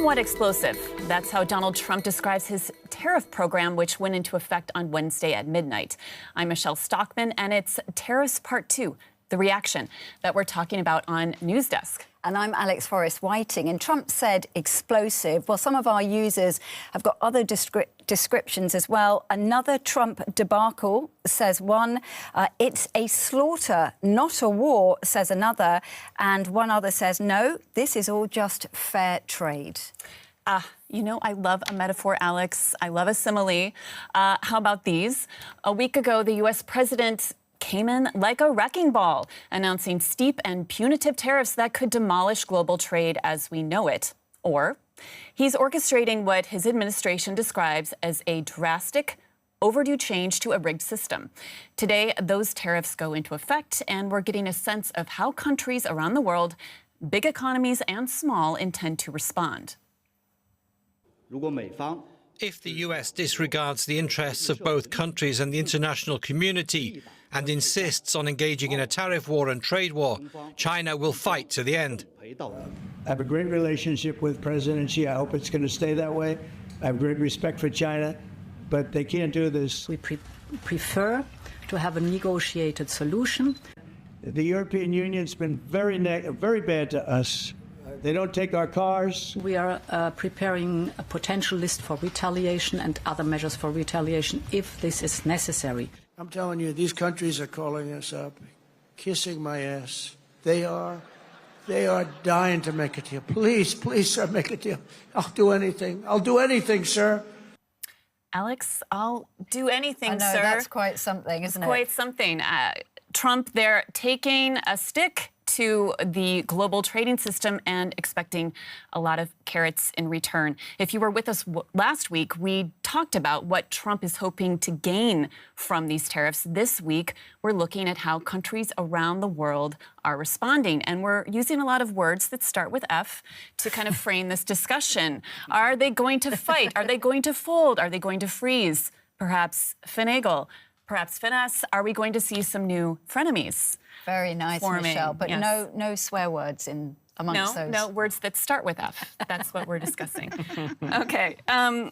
somewhat explosive. That's how Donald Trump describes his tariff program, which went into effect on Wednesday at midnight. I'm Michelle Stockman, and it's Tariffs Part 2, the reaction that we're talking about on News Desk. And I'm Alex Forrest-Whiting. And Trump said explosive. Well, some of our users have got other descriptions as well. Another Trump debacle, says one. It's a slaughter, not a war, says another. And one other says, no, this is all just fair trade. You know, I love a metaphor, Alex. I love a simile. How about these? A week ago, the U.S. president came in like a wrecking ball, announcing steep and punitive tariffs that could demolish global trade as we know it. Or he's orchestrating what his administration describes as a drastic, overdue change to a rigged system. Today, those tariffs go into effect, and we're getting a sense of how countries around the world, big economies and small, intend to respond. If the U.S. disregards the interests of both countries and the international community and insists on engaging in a tariff war and trade war, China will fight to the end. I have a great relationship with President Xi. I hope it's going to stay that way. I have great respect for China, but they can't do this. We prefer to have a negotiated solution. The European Union's been very bad to us. They don't take our cars. We are preparing a potential list for retaliation and other measures for retaliation if this is necessary. I'm telling you, these countries are calling us up, kissing my ass. They are dying to make a deal. Please, please, sir, make a deal. I'll do anything. I'll do anything, sir. Alex, I'll do anything, I know, sir. That's quite something, isn't it? Quite something. Trump, they're taking a stick to the global trading system and expecting a lot of carrots in return. If you were with us last week, we talked about what Trump is hoping to gain from these tariffs. This week, we're looking at how countries around the world are responding. And we're using a lot of words that start with F to kind of frame this discussion. Are they going to fight? Are they going to fold? Are they going to freeze? Perhaps finagle? Perhaps finesse? Are we going to see some new frenemies? Very nice, forming? Michelle. But yes. no swear words amongst those. No words that start with F. That's what we're discussing. Okay. We're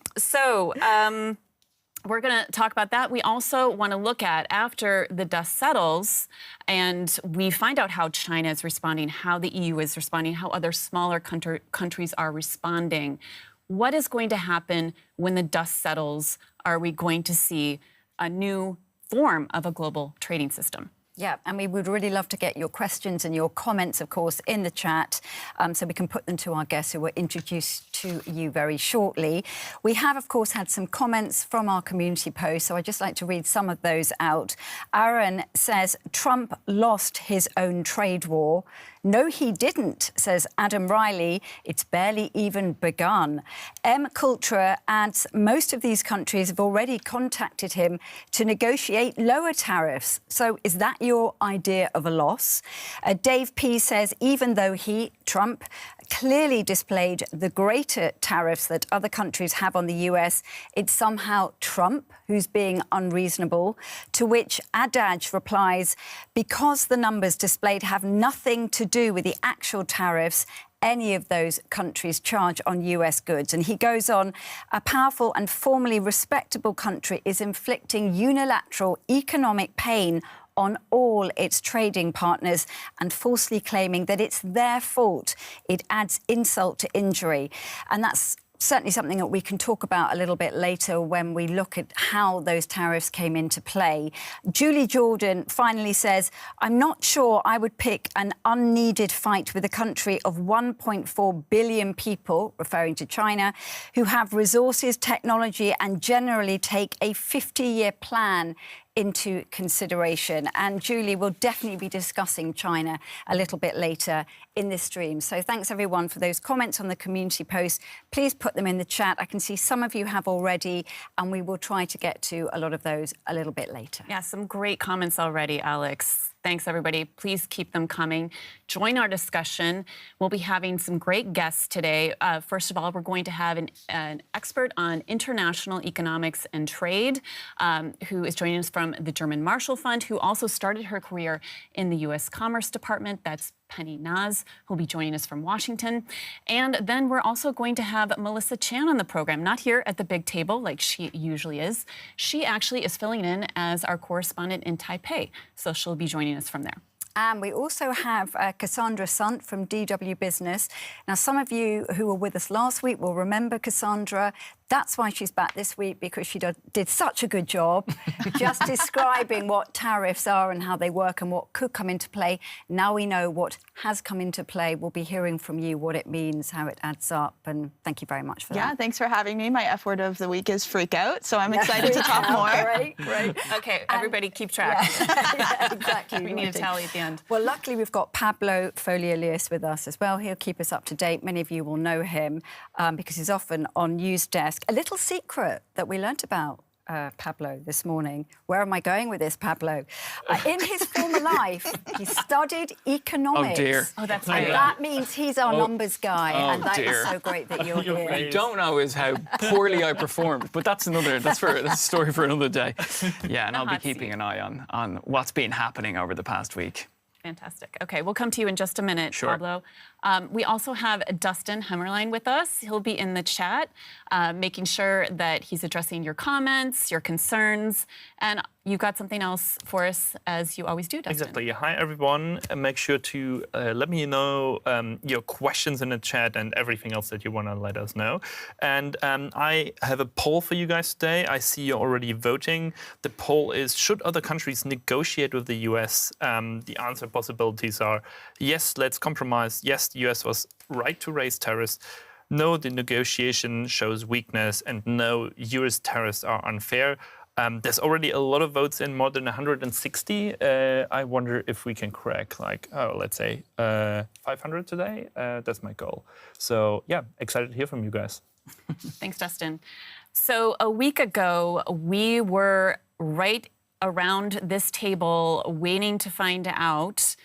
going to talk about that. We also want to look at, after the dust settles and we find out how China is responding, how the EU is responding, how other smaller countries are responding, what is going to happen when the dust settles? Are we going to see a new form of a global trading system? Yeah, and we would really love to get your questions and your comments, of course, in the chat, so we can put them to our guests who will introduce to you very shortly. We have, of course, had some comments from our community post, so I'd just like to read some of those out. Aaron says, Trump lost his own trade war. No, he didn't, says Adam Riley. It's barely even begun. M. Coulter adds, most of these countries have already contacted him to negotiate lower tariffs. So is that your idea of a loss? Dave P. says, even though Trump, clearly displayed the greater tariffs that other countries have on the US, it's somehow Trump who's being unreasonable. To which Adaj replies, because the numbers displayed have nothing to do with the actual tariffs any of those countries charge on US goods. And he goes on, a powerful and formally respectable country is inflicting unilateral economic pain on all its trading partners and falsely claiming that it's their fault. It adds insult to injury. And that's certainly something that we can talk about a little bit later when we look at how those tariffs came into play. Julie Jordan finally says, I'm not sure I would pick an unneeded fight with a country of 1.4 billion people, referring to China, who have resources, technology, and generally take a 50-year plan into consideration. And Julie will definitely be discussing China a little bit later in this stream. So thanks, everyone, for those comments on the community post. Please put them in the chat. I can see some of you have already, and we will try to get to a lot of those a little bit later. Yeah, some great comments already, Alex. Thanks, everybody. Please keep them coming. Join our discussion. We'll be having some great guests today. First of all, we're going to have an expert on international economics and trade who is joining us from the German Marshall Fund, who also started her career in the U.S. Commerce Department. That's Penny Naz, who'll be joining us from Washington. And then we're also going to have Melissa Chan on the program, not here at the big table like she usually is. She actually is filling in as our correspondent in Taipei, so she'll be joining us from there. And we also have Cassandra Sant from DW Business. Now, some of you who were with us last week will remember Cassandra. That's why she's back this week, because she did such a good job just describing what tariffs are and how they work and what could come into play. Now we know what has come into play. We'll be hearing from you what it means, how it adds up, and thank you very much for that. Yeah, thanks for having me. My F word of the week is freak out, so I'm excited to talk more. Great. Okay, everybody keep track. Yeah, exactly. We need a tally at the end. Well, luckily we've got Pablo Follielius with us as well. He'll keep us up to date. Many of you will know him because he's often on news desk. A little secret that we learnt about Pablo this morning. Where am I going with this, Pablo? In his former life, he studied economics. Oh, dear. Oh, that's And great. that means he's our numbers guy, and that is dear. so great that you're here. What you don't know is how poorly I performed, but that's a story for another day. Yeah, and I'll be hot seat. keeping an eye on what's been happening over the past week. Fantastic. Okay, we'll come to you in just a minute, Sure. Pablo. We also have Dustin Hemmerlein with us. He'll be in the chat, making sure that he's addressing your comments, your concerns, and you've got something else for us, as you always do, Dustin. Exactly. Hi, everyone. Make sure to let me know your questions in the chat and everything else that you want to let us know. And I have a poll for you guys today. I see you're already voting. The poll is, should other countries negotiate with the US? The answer possibilities are yes, let's compromise. Yes, the US was right to raise tariffs. No, the negotiation shows weakness. And no, US tariffs are unfair. There's already a lot of votes in, more than 160. I wonder if we can crack, let's say 500 today. That's my goal. So, yeah, excited to hear from you guys. Thanks, Dustin. So a week ago, we were right around this table waiting to find out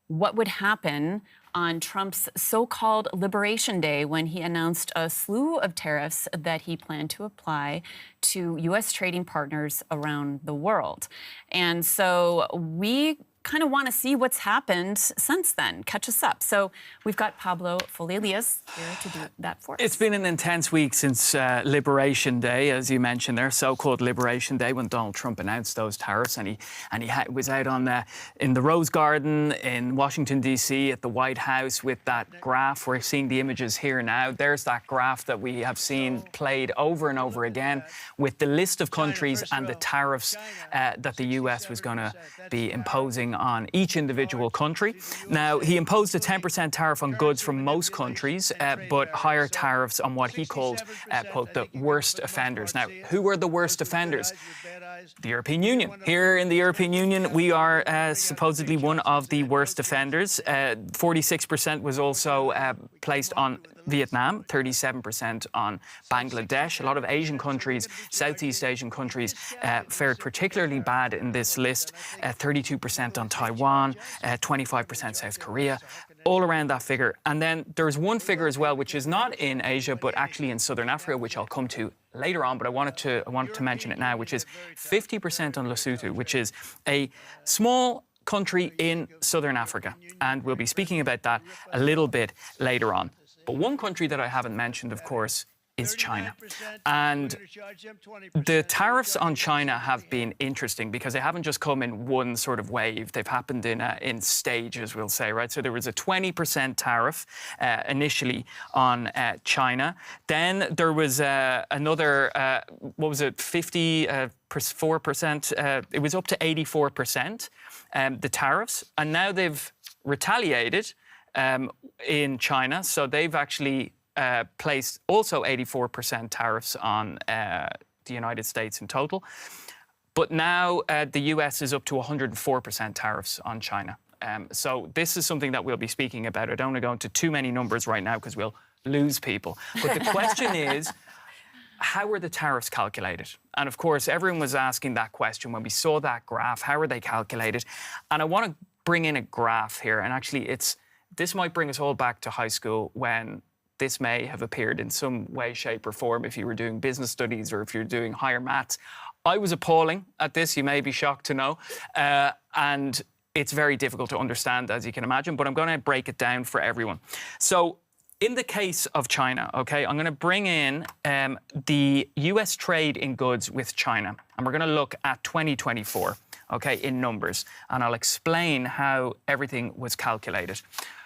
what would happen on Trump's so-called Liberation Day, when he announced a slew of tariffs that he planned to apply to U.S. trading partners around the world. And so we kind of want to see what's happened since then. Catch us up. So we've got Pablo Follielius here to do that for us. It's been an intense week since Liberation Day, as you mentioned there, so-called Liberation Day, when Donald Trump announced those tariffs, and he was out on in the Rose Garden in Washington, D.C., at the White House with that graph. We're seeing the images here now. There's that graph that we have seen played over and over again with the list of countries and the tariffs that the U.S. was going to be imposing on each individual country. Now, he imposed a 10% tariff on goods from most countries, but higher tariffs on what he called, quote, the worst offenders. Now, who were the worst offenders? The European Union. Here in the European Union, we are supposedly one of the worst offenders. 46% was also placed on Vietnam, 37% on Bangladesh. A lot of Asian countries, Southeast Asian countries, fared particularly bad in this list. 32% on Taiwan, 25% South Korea, all around that figure. And then there's one figure as well, which is not in Asia, but actually in Southern Africa, which I'll come to later on, but I wanted to mention it now, which is 50% on Lesotho, which is a small country in Southern Africa. And we'll be speaking about that a little bit later on. But one country that I haven't mentioned, of course, is China. And the tariffs on China have been interesting because they haven't just come in one sort of wave. They've happened in stages, we'll say, right? So there was a 20% tariff initially on China. Then there was another, 54%? It was up to 84%, the tariffs. And now they've retaliated in China. So they've actually placed also 84% tariffs on the United States in total. But now the US is up to 104% tariffs on China. So this is something that we'll be speaking about. I don't want to go into too many numbers right now because we'll lose people. But the question is, how were the tariffs calculated? And of course, everyone was asking that question when we saw that graph. How were they calculated? And I want to bring in a graph here. And actually, this might bring us all back to high school when this may have appeared in some way, shape or form if you were doing business studies or if you're doing higher maths. I was appalling at this, you may be shocked to know. And it's very difficult to understand, as you can imagine, but I'm going to break it down for everyone. So in the case of China, OK, I'm going to bring in the US trade in goods with China, and we're going to look at 2024, OK, in numbers, and I'll explain how everything was calculated.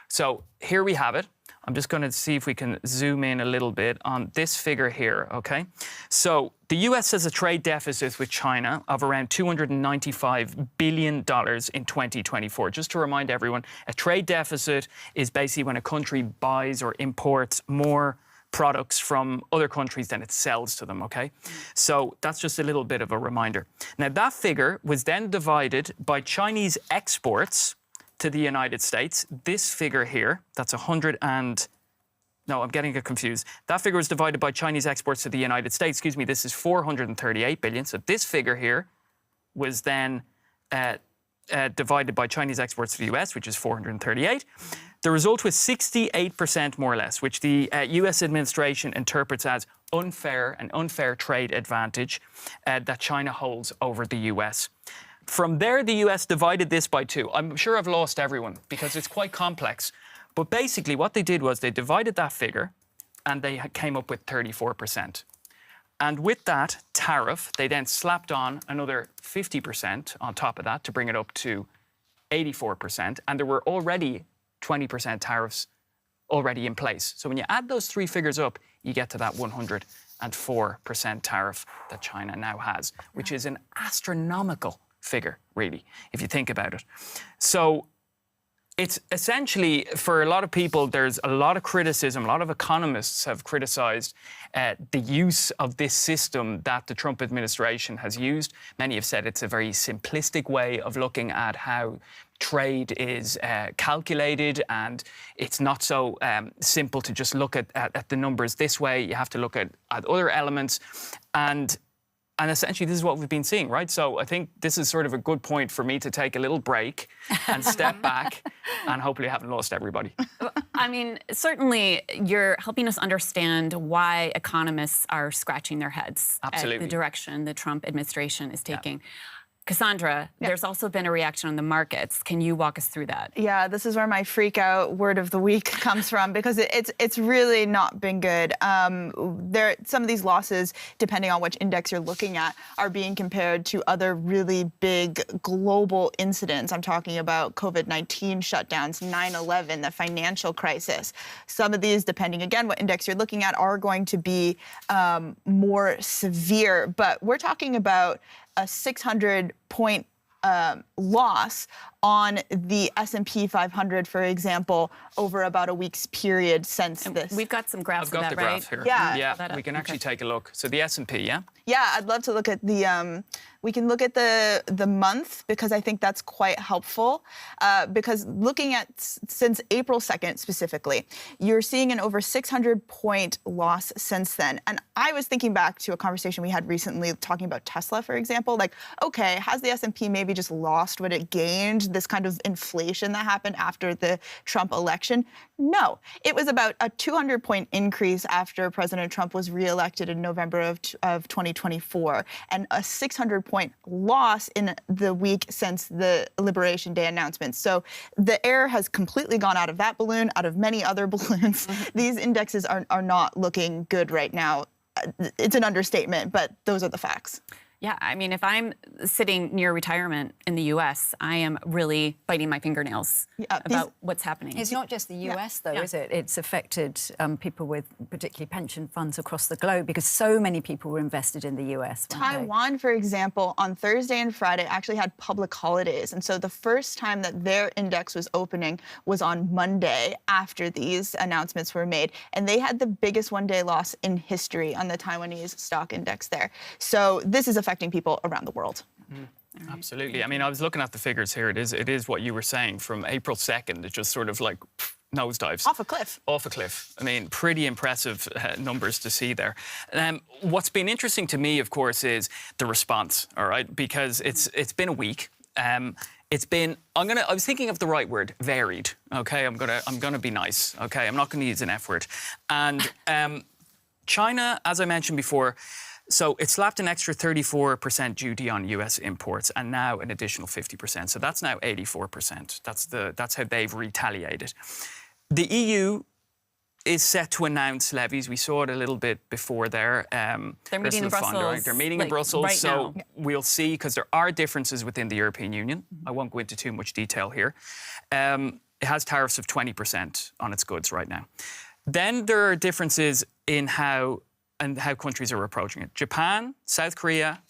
So here we have it. I'm just going to see if we can zoom in a little bit on this figure here, OK? So the US has a trade deficit with China of around $295 billion in 2024. Just to remind everyone, a trade deficit is basically when a country buys or imports more products from other countries than it sells to them, OK? So that's just a little bit of a reminder. Now, that figure was then divided by Chinese exports to the United States. This figure here, that's no, I'm getting it confused. That figure was divided by Chinese exports to the United States. Excuse me, this is 438 billion. So this figure here was then divided by Chinese exports to the US, which is 438. The result was 68% more or less, which the US administration interprets as an unfair trade advantage that China holds over the US. From there, the US divided this by 2. I'm sure I've lost everyone because it's quite complex. But basically what they did was they divided that figure and they came up with 34%. And with that tariff, they then slapped on another 50% on top of that to bring it up to 84%. And there were already 20% tariffs already in place. So when you add those 3 figures up, you get to that 104% tariff that China now has, which is an astronomical figure, really, if you think about it. So it's essentially, for a lot of people, there's a lot of criticism. A lot of economists have criticized the use of this system that the Trump administration has used. Many have said it's a very simplistic way of looking at how trade is calculated, and it's not so simple to just look at the numbers this way. You have to look at other elements. And essentially, this is what we've been seeing, right? So I think this is sort of a good point for me to take a little break and step back, and hopefully I haven't lost everybody. I mean, certainly you're helping us understand why economists are scratching their heads at the direction the Trump administration is taking. Cassandra, there's also been a reaction on the markets. Can you walk us through that? Yeah, this is where my freak out word of the week comes from, because it's really not been good. Some of these losses, depending on which index you're looking at, are being compared to other really big global incidents. I'm talking about COVID-19 shutdowns, 9/11, the financial crisis. Some of these, depending again what index you're looking at, are going to be more severe. But we're talking about a 600-point loss on the S&P 500, for example, over about a week's period since this. We've got some graphs of that, right? I've got the graph here. Yeah. We can actually take a look. So the S&P, yeah? Yeah, I'd love to look at the, we can look at the month, because I think that's quite helpful. Because looking at since April 2nd specifically, you're seeing an over 600-point loss since then. And I was thinking back to a conversation we had recently talking about Tesla, for example. Like, okay, has the S&P maybe just lost what it gained, this kind of inflation that happened after the Trump election? No, it was about a 200-point increase after President Trump was reelected in November of 2024, and a 600-point loss in the week since the Liberation Day announcement. So the air has completely gone out of that balloon, out of many other balloons. These indexes are not looking good right now. It's an understatement, but those are the facts. Yeah, I mean, if I'm sitting near retirement in the U.S., I am really biting my fingernails about what's happening. It's not just the U.S., though, is it? It's affected people with particularly pension funds across the globe, because so many people were invested in the U.S. Taiwan, for example, on Thursday and Friday actually had public holidays. And so the first time that their index was opening was on Monday after these announcements were made. And they had the biggest one-day loss in history on the Taiwanese stock index there. So this is affecting people around the world. Absolutely. I mean, I was looking at the figures here. It is what you were saying. From April 2nd, it just sort of like nosedives. Off a cliff. Off a cliff. I mean, pretty impressive numbers to see there. What's been interesting to me, of course, is the response, all right? Because it's been a week. It's been, I was thinking of the right word, varied, okay? I'm gonna be nice, okay? I'm not gonna use an F word. And China, as I mentioned before, So it slapped an extra 34% duty on US imports and now an additional 50%. So that's now 84%. That's how they've retaliated. The EU is set to announce levies. We saw it a little bit before there. They're meeting in Brussels. They're meeting in Brussels, right so now. we'll see, because there are differences within the European Union. I won't go into too much detail here. It has tariffs of 20% on its goods right now. Then there are differences in how countries are approaching it. Japan, South Korea,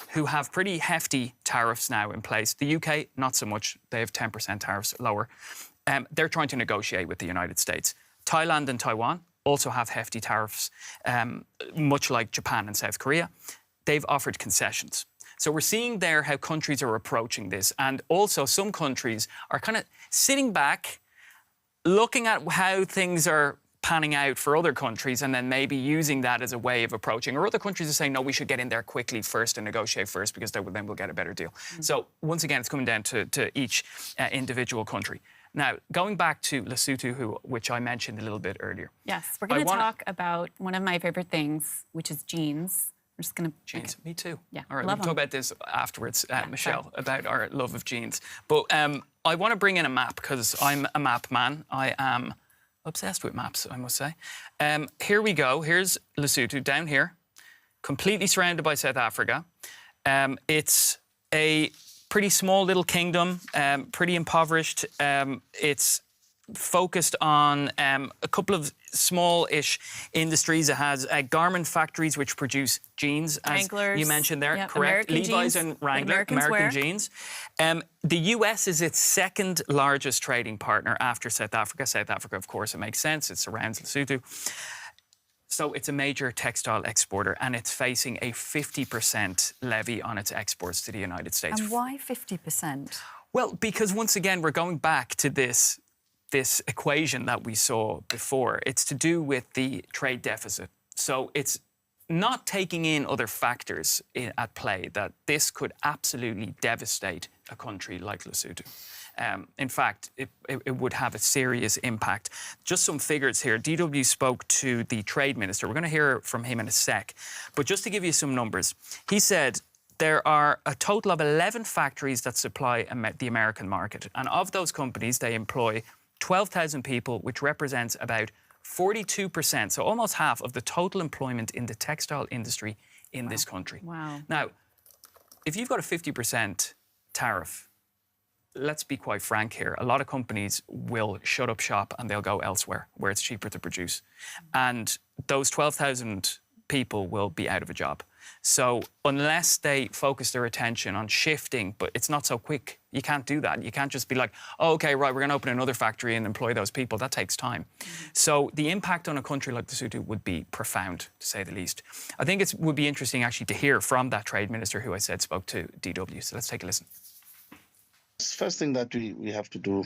who have pretty hefty tariffs now in place. The UK, not so much. They have 10% tariffs lower. They're trying to negotiate with the United States. Thailand and Taiwan also have hefty tariffs, much like Japan and South Korea. They've offered concessions. So we're seeing there how countries are approaching this. And also some countries are kind of sitting back, looking at how things are panning out for other countries and then maybe using that as a way of approaching. Or other countries are saying, no, we should get in there quickly first and negotiate first, because then we'll get a better deal. So once again, it's coming down to each individual country. Now, going back to Lesotho, which I mentioned a little bit earlier. Yes, we're going to talk about one of my favorite things, which is jeans. We're just going to... Jeans, me too. Yeah, all right, love we'll talk about this afterwards, Michelle, sorry. about our love of jeans. But I want to bring in a map, because I'm a map man. I am obsessed with maps, I must say. Here we go. Here's Lesotho down here, completely surrounded by South Africa. It's a pretty small little kingdom, pretty impoverished. It's focused on a couple of small-ish industries. It has garment factories which produce jeans, as Wranglers. you mentioned there. Yep. Correct. American Levi's jeans. and Wrangler, Americans wear. jeans. The US is its second largest trading partner after South Africa. South Africa, of course, it makes sense. It surrounds Lesotho. So it's a major textile exporter, and it's facing a 50% levy on its exports to the United States. And why 50%? Well, because once again, we're going back to this equation that we saw before. It's to do with the trade deficit. So it's not taking in other factors at play, that this could absolutely devastate a country like Lesotho. In fact, it would have a serious impact. Just some figures here. DW spoke to the trade minister. We're going to hear from him in a sec. But just to give you some numbers, he said there are a total of 11 factories that supply the American market. And of those companies, they employ 12,000 people, which represents about 42%, so almost half of the total employment in the textile industry in this country. Wow. Now, if you've got a 50% tariff, let's be quite frank here, a lot of companies will shut up shop and they'll go elsewhere where it's cheaper to produce. And those 12,000 people will be out of a job. So unless they focus their attention on shifting, but it's not so quick, you can't do that. You can't just be like, oh, OK, right, we're going to open another factory and employ those people. That takes time. So the impact on a country like Lesotho would be profound, to say the least. I think it would be interesting, actually, to hear from that trade minister who I said spoke to DW. So let's take a listen. First thing that we have to do,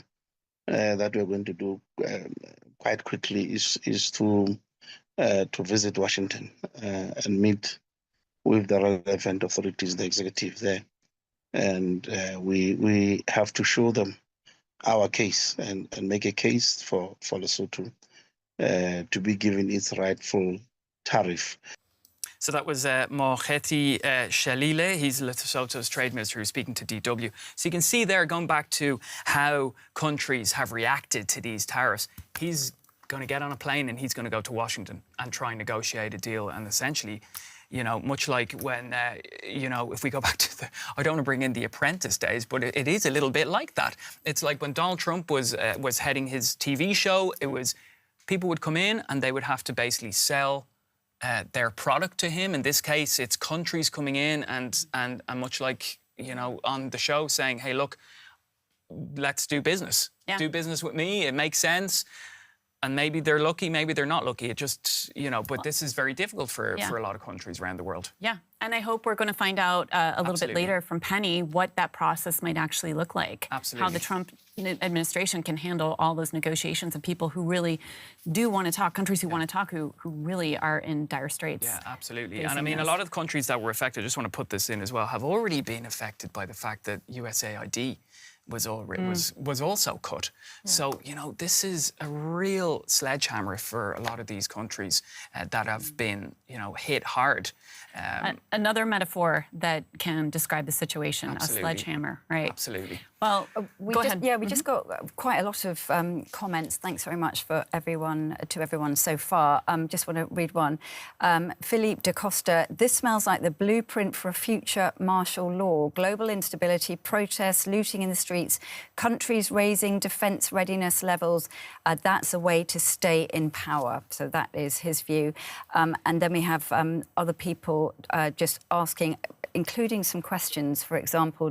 that we're going to do quite quickly, is to visit Washington and meet with the relevant authorities, the executive there, and we have to show them our case and make a case for Lesotho to be given its rightful tariff. So that was Mokheti Shalile. He's Lesotho's trade minister who's speaking to DW. So you can see there, going back to how countries have reacted to these tariffs, he's going to get on a plane and he's going to go to Washington and try and negotiate a deal. And essentially, you know, much like when, you know, if we go back to the, I don't want to bring in the Apprentice days, but it is a little bit like that. It's like when Donald Trump was heading his TV show, it was people would come in and they would have to basically sell their product to him. In this case, it's countries coming in and much like, you know, on the show saying, hey, look, let's do business. Yeah. Do business with me. It makes sense. And maybe they're lucky, maybe they're not lucky. It just, you know, but this is very difficult for a lot of countries around the world. Yeah, and I hope we're going to find out a little bit later from Penny what that process might actually look like. Absolutely. How the Trump administration can handle all those negotiations of people who really do want to talk, countries who want to talk, who really are in dire straits. Yeah, absolutely. And I mean, a lot of countries that were affected, I just want to put this in as well, have already been affected by the fact that USAID was also cut. So, you know, this is a real sledgehammer for a lot of these countries that have been, you know, hit hard. Another metaphor that can describe the situation, Absolutely. a sledgehammer, right? Absolutely. Well, go ahead. Yeah, we just got quite a lot of comments. Thanks very much for everyone so far. Just want to read one. Philippe de Costa, this smells like the blueprint for a future martial law. Global instability, protests, looting in the streets, countries raising defence readiness levels. That's a way to stay in power. So that is his view. And then we have other people just asking, including some questions. For example,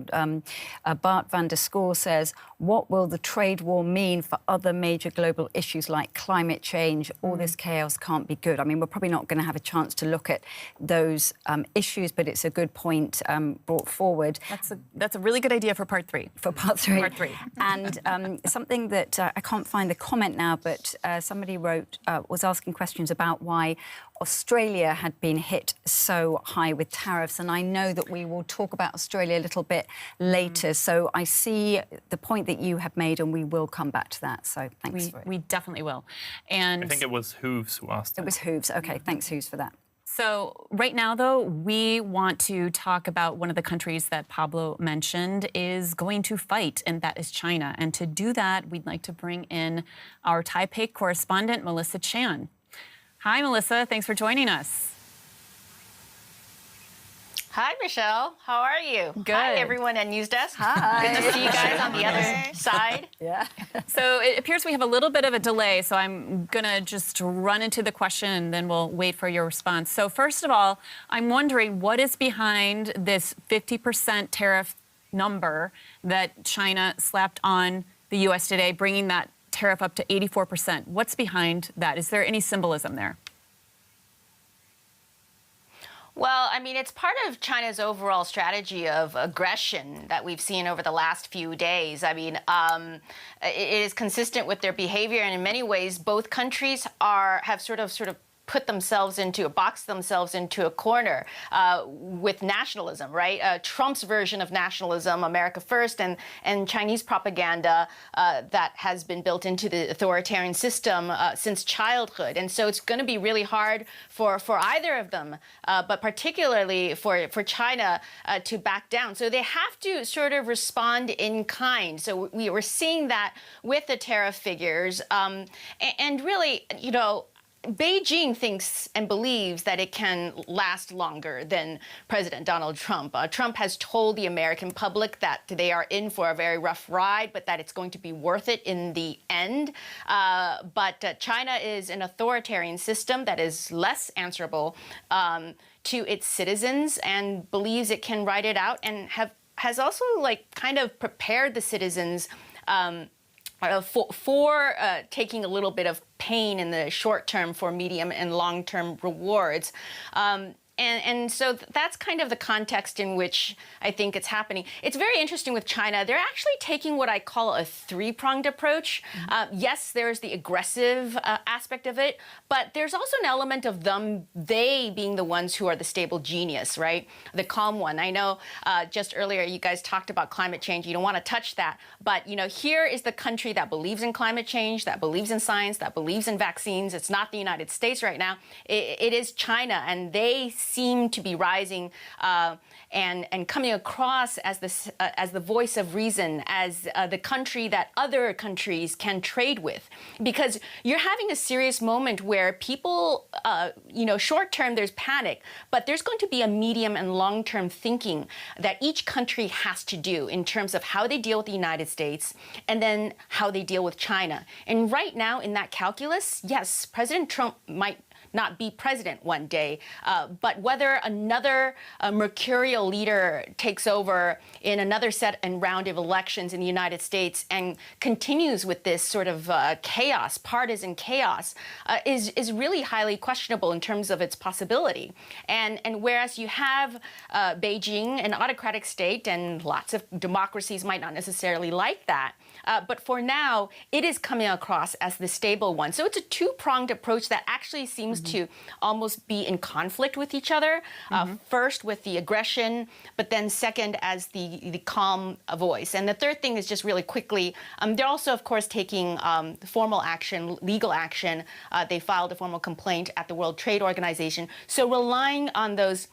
Bart van der Schoor says, what will the trade war mean for other major global issues like climate change? All this chaos can't be good. I mean, we're probably not going to have a chance to look at those issues, but it's a good point brought forward. That's a really good idea for part 3. For part 3. Part 3. And something that I can't find the comment now, but somebody was asking questions about why Australia had been hit so high with tariffs, and I know that we will talk about Australia a little bit later. So I see the point that you have made, and we will come back to that. So thanks for it. We definitely will. And I think it was Hooves who asked it was Hooves. OK, thanks, Hooves, for that. So right now, though, we want to talk about one of the countries that Pablo mentioned is going to fight, and that is China. And to do that, we'd like to bring in our Taipei correspondent, Melissa Chan. Hi, Melissa. Thanks for joining us. Hi, Michelle. How are you? Good. Hi, everyone at News Desk. Hi. Good to see you guys on the other side. Yeah. So it appears we have a little bit of a delay, so I'm going to just run into the question and then we'll wait for your response. So first of all, I'm wondering what is behind this 50% tariff number that China slapped on the U.S. today, bringing that tariff up to 84%. What's behind that? Is there any symbolism there? Well, I mean, it's part of China's overall strategy of aggression that we've seen over the last few days. I mean, it is consistent with their behavior, and in many ways, both countries have sort of boxed themselves into a corner with nationalism, right? Trump's version of nationalism, America first, and Chinese propaganda that has been built into the authoritarian system since childhood. And so it's going to be really hard for either of them, but particularly for China to back down. So they have to sort of respond in kind. So we're seeing that with the tariff figures. And really, you know, Beijing thinks and believes that it can last longer than President Donald Trump. Trump has told the American public that they are in for a very rough ride, but that it's going to be worth it in the end. But China is an authoritarian system that is less answerable to its citizens and believes it can ride it out, and has also kind of prepared the citizens for taking a little bit of pain in the short term for medium and long term rewards. And so that's kind of the context in which I think it's happening. It's very interesting with China. They're actually taking what I call a three-pronged approach. Yes, there's the aggressive aspect of it, but there's also an element of they being the ones who are the stable genius, right? The calm one. I know just earlier you guys talked about climate change. You don't want to touch that. But, you know, here is the country that believes in climate change, that believes in science, that believes in vaccines. It's not the United States right now. It is China, and they seem to be rising and coming across as the voice of reason, as the country that other countries can trade with. Because you're having a serious moment where people, short term there's panic, but there's going to be a medium and long term thinking that each country has to do in terms of how they deal with the United States and then how they deal with China. And right now in that calculus, yes, President Trump might not be president one day, but whether another mercurial leader takes over in another set and round of elections in the United States and continues with this sort of chaos, partisan chaos, is really highly questionable in terms of its possibility. And whereas you have Beijing, an autocratic state, and lots of democracies might not necessarily like that, but for now, it is coming across as the stable one. So it's a two-pronged approach that actually seems to almost be in conflict with each other. First with the aggression, but then second as the calm voice. And the third thing is just really quickly, they're also, of course, taking formal action, legal action. They filed a formal complaint at the World Trade Organization. So relying on those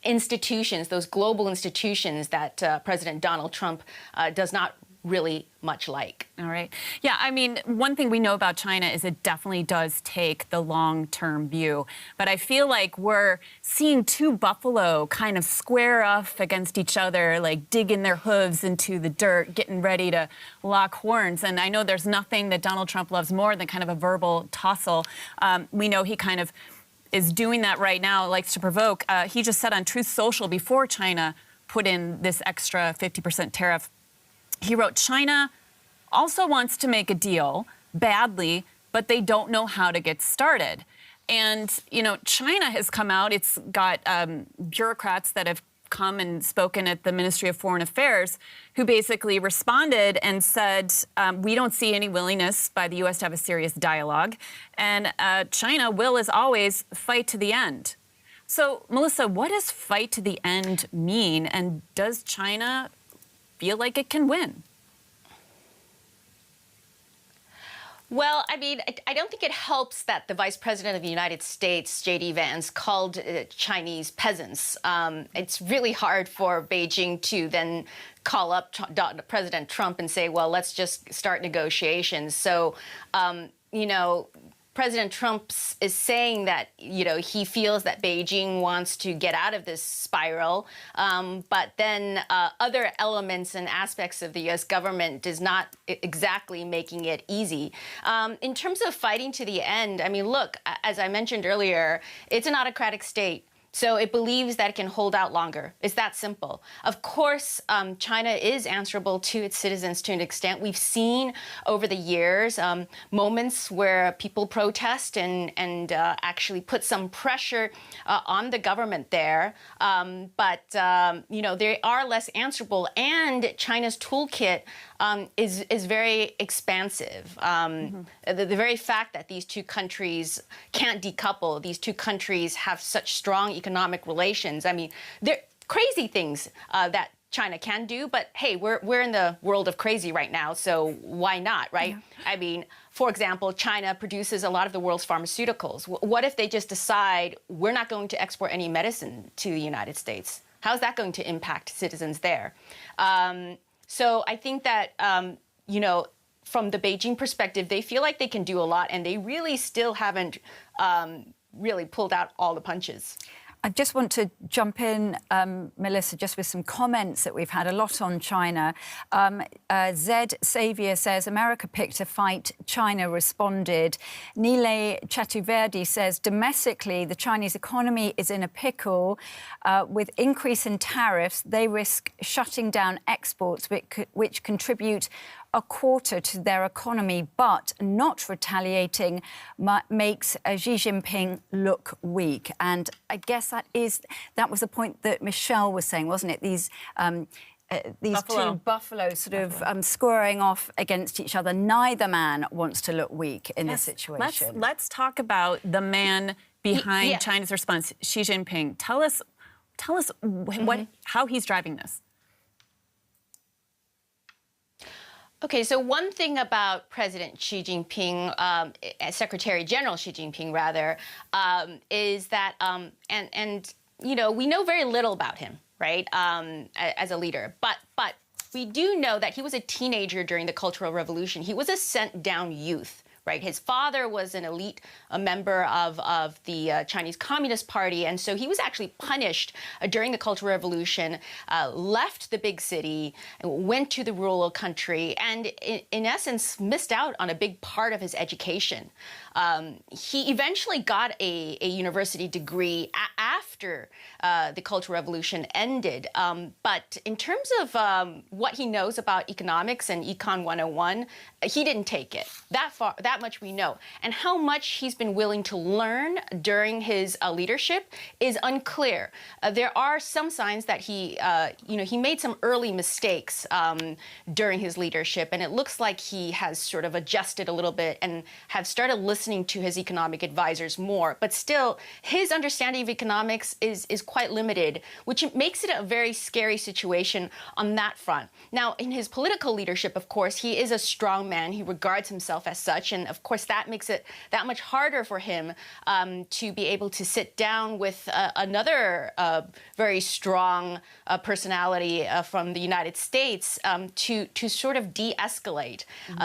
institutions, those global institutions that President Donald Trump does not really much like. All right. Yeah, I mean, one thing we know about China is it definitely does take the long-term view. But I feel like we're seeing two buffalo kind of square off against each other, like digging their hooves into the dirt, getting ready to lock horns. And I know there's nothing that Donald Trump loves more than kind of a verbal tussle. We know he kind of is doing that right now, likes to provoke. He just said on Truth Social before China put in this extra 50% tariff, he wrote, China also wants to make a deal badly, but they don't know how to get started. And, you know, China has come out. It's got bureaucrats that have come and spoken at the Ministry of Foreign Affairs who basically responded and said, we don't see any willingness by the U.S. to have a serious dialogue. And China will, as always, fight to the end. So, Melissa, what does fight to the end mean? And does China feel like it can win? Well, I mean, I don't think it helps that the Vice President of the United States, J.D. Vance, called Chinese peasants. It's really hard for Beijing to then call up President Trump and say, well, let's just start negotiations. So, you know, President Trump is saying that, you know, he feels that Beijing wants to get out of this spiral, but then other elements and aspects of the U.S. government is not exactly making it easy. In terms of fighting to the end, I mean, look, as I mentioned earlier, it's an autocratic state. So it believes that it can hold out longer. It's that simple. Of course, China is answerable to its citizens to an extent. We've seen over the years moments where people protest and actually put some pressure on the government there. But you know, they are less answerable. And China's toolkit is very expansive. The very fact that these two countries can't decouple, these two countries have such strong economic relations. I mean, they're crazy things that China can do, but hey, we're in the world of crazy right now, so why not, right? Yeah. I mean, for example, China produces a lot of the world's pharmaceuticals. What if they just decide we're not going to export any medicine to the United States? How's that going to impact citizens there? So I think that, you know, from the Beijing perspective, they feel like they can do a lot, and they really still haven't really pulled out all the punches. I just want to jump in, Melissa, just with some comments that we've had a lot on China. Zed Xavier says, America picked a fight, China responded. Nile Chatuverdi says, domestically, the Chinese economy is in a pickle. With increase in tariffs, they risk shutting down exports, which contribute a quarter to their economy, but not retaliating makes Xi Jinping look weak. And I guess that was the point that Michelle was saying, wasn't it? These two buffaloes sort of squaring off against each other. Neither man wants to look weak in this situation. Let's talk about the man behind China's response, Xi Jinping. Tell us how he's driving this. Okay, so one thing about President Xi Jinping, Secretary General Xi Jinping, rather, is that, and you know, we know very little about him, right, as a leader. But we do know that he was a teenager during the Cultural Revolution. He was a sent-down youth. Right, his father was an elite member of the Chinese Communist Party, and so he was actually punished during the Cultural Revolution, left the big city, went to the rural country, and in essence missed out on a big part of his education. He eventually got a university degree after the Cultural Revolution ended. But in terms of what he knows about economics and Econ 101, he didn't take it. That that much we know. And how much he's been willing to learn during his leadership is unclear. There are some signs that he made some early mistakes during his leadership, and it looks like he has sort of adjusted a little bit and have started listening to his economic advisors more. But still, his understanding of economics is quite limited, which makes it a very scary situation on that front. Now, in his political leadership, of course, he is a strong man. He regards himself as such, and of course that makes it that much harder for him to be able to sit down with another very strong personality from the United States to sort of de-escalate.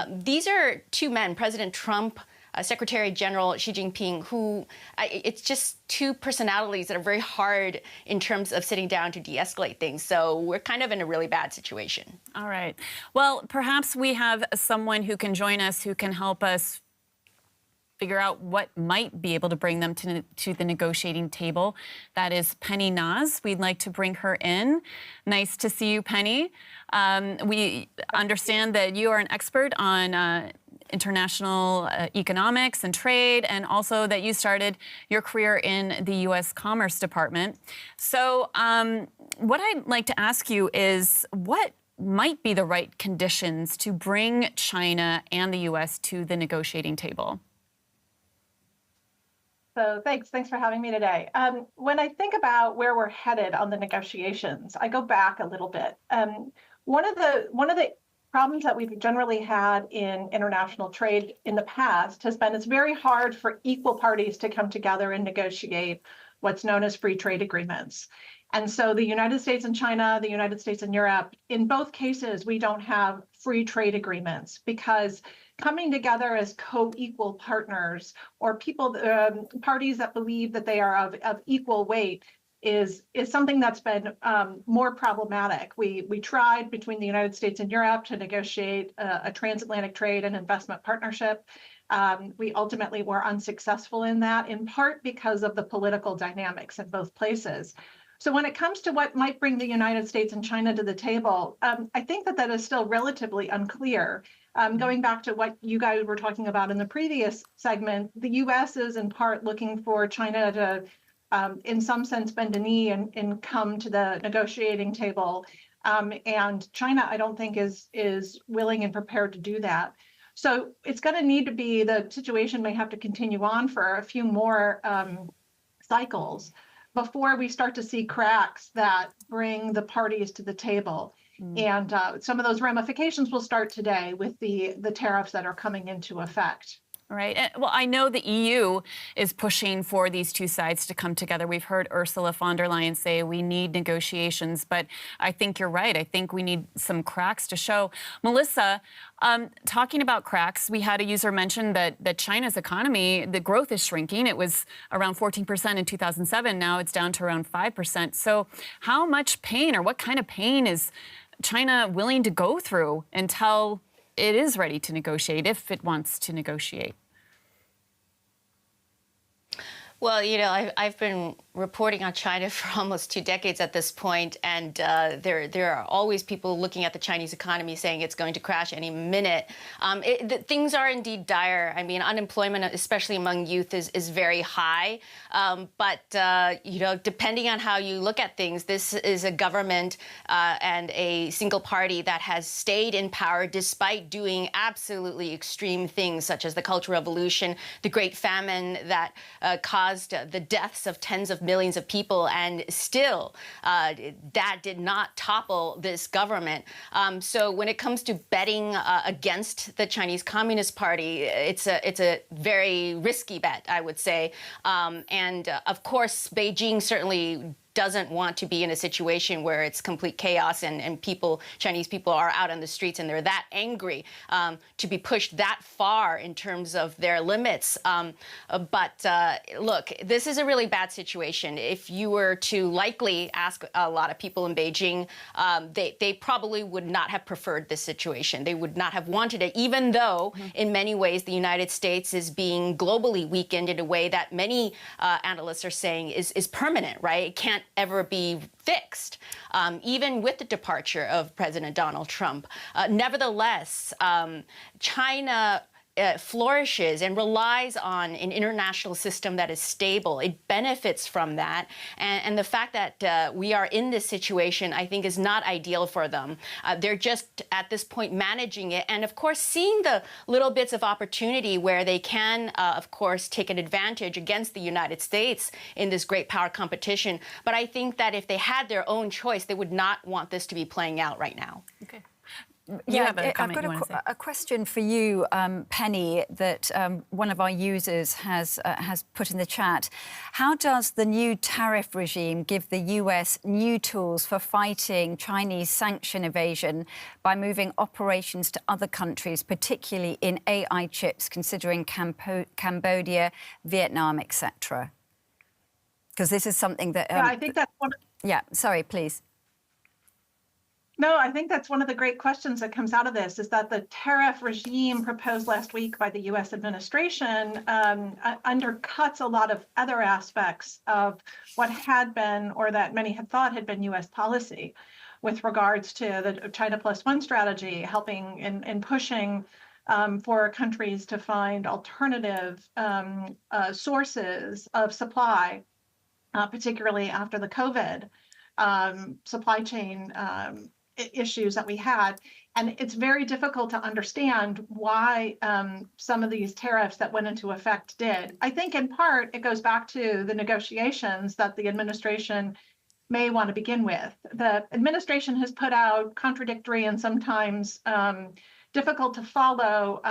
These are two men, President Trump, Secretary General Xi Jinping, who it's just two personalities that are very hard in terms of sitting down to de-escalate things. So we're kind of in a really bad situation. All right. Well, perhaps we have someone who can join us who can help us figure out what might be able to bring them to the negotiating table. That is Penny Naz. We'd like to bring her in. Nice to see you, Penny. We understand that you are an expert on international economics and trade, and also that you started your career in the U.S. Commerce Department. So what I'd like to ask you is, what might be the right conditions to bring China and the U.S. to the negotiating table? So thanks for having me today. When I think about where we're headed on the negotiations, I go back a little bit. One of the problems that we've generally had in international trade in the past has been it's very hard for equal parties to come together and negotiate what's known as free trade agreements. And so the United States and China, the United States and Europe, in both cases, we don't have free trade agreements because coming together as co-equal partners or people, parties that believe that they are of equal weight is something that's been more problematic. We tried between the United States and Europe to negotiate a transatlantic trade and investment partnership. We ultimately were unsuccessful in that, in part because of the political dynamics in both places. So when it comes to what might bring the United States and China to the table, I think that is still relatively unclear. Going back to what you guys were talking about in the previous segment, the U.S. is in part looking for China to in some sense, bend a knee and come to the negotiating table. And China, I don't think, is willing and prepared to do that. So it's going to need to be, the situation may have to continue on for a few more cycles before we start to see cracks that bring the parties to the table. And some of those ramifications will start today with the tariffs that are coming into effect. Right. Well, I know the EU is pushing for these two sides to come together. We've heard Ursula von der Leyen say we need negotiations, but I think you're right. I think we need some cracks to show. Melissa, talking about cracks, we had a user mention that China's economy, the growth is shrinking. It was around 14% in 2007. Now it's down to around 5%. So how much pain, or what kind of pain, is China willing to go through until it is ready to negotiate, if it wants to negotiate? Well, you know, I've been reporting on China for almost 2 decades at this point, and there are always people looking at the Chinese economy saying it's going to crash any minute. Things are indeed dire. I mean, unemployment, especially among youth, is very high. But you know, depending on how you look at things, this is a government and a single party that has stayed in power despite doing absolutely extreme things, such as the Cultural Revolution, the Great Famine that caused the deaths of tens of millions of people, and still that did not topple this government. So when it comes to betting against the Chinese Communist Party, it's a very risky bet, I would say. And of course, Beijing certainly doesn't want to be in a situation where it's complete chaos and Chinese people are out on the streets and they're that angry to be pushed that far in terms of their limits. But look, this is a really bad situation. If you were to likely ask a lot of people in Beijing, they probably would not have preferred this situation. They would not have wanted it, even though in many ways the United States is being globally weakened in a way that many analysts are saying is permanent, right? It can't ever be fixed, even with the departure of President Donald Trump. Nevertheless, China flourishes and relies on an international system that is stable. It benefits from that. And the fact that we are in this situation, I think, is not ideal for them. They're just, at this point, managing it. And, of course, seeing the little bits of opportunity where they can, of course, take an advantage against the United States in this great power competition. But I think that if they had their own choice, they would not want this to be playing out right now. Okay. I've got a question for you, Penny, that one of our users has put in the chat. How does the new tariff regime give the US new tools for fighting Chinese sanction evasion by moving operations to other countries, particularly in AI chips, considering Cambodia, Vietnam, etc.? Because this is something that... I think that's one... Yeah, sorry, please. No, I think that's one of the great questions that comes out of this, is that the tariff regime proposed last week by the U.S. administration undercuts a lot of other aspects of what had been, or that many had thought had been, U.S. policy with regards to the China Plus One strategy, helping in pushing for countries to find alternative sources of supply, particularly after the COVID supply chain issues that we had. And it's very difficult to understand why some of these tariffs that went into effect did. I think in part it goes back to the negotiations that the administration may want to begin with. The administration has put out contradictory and sometimes difficult to follow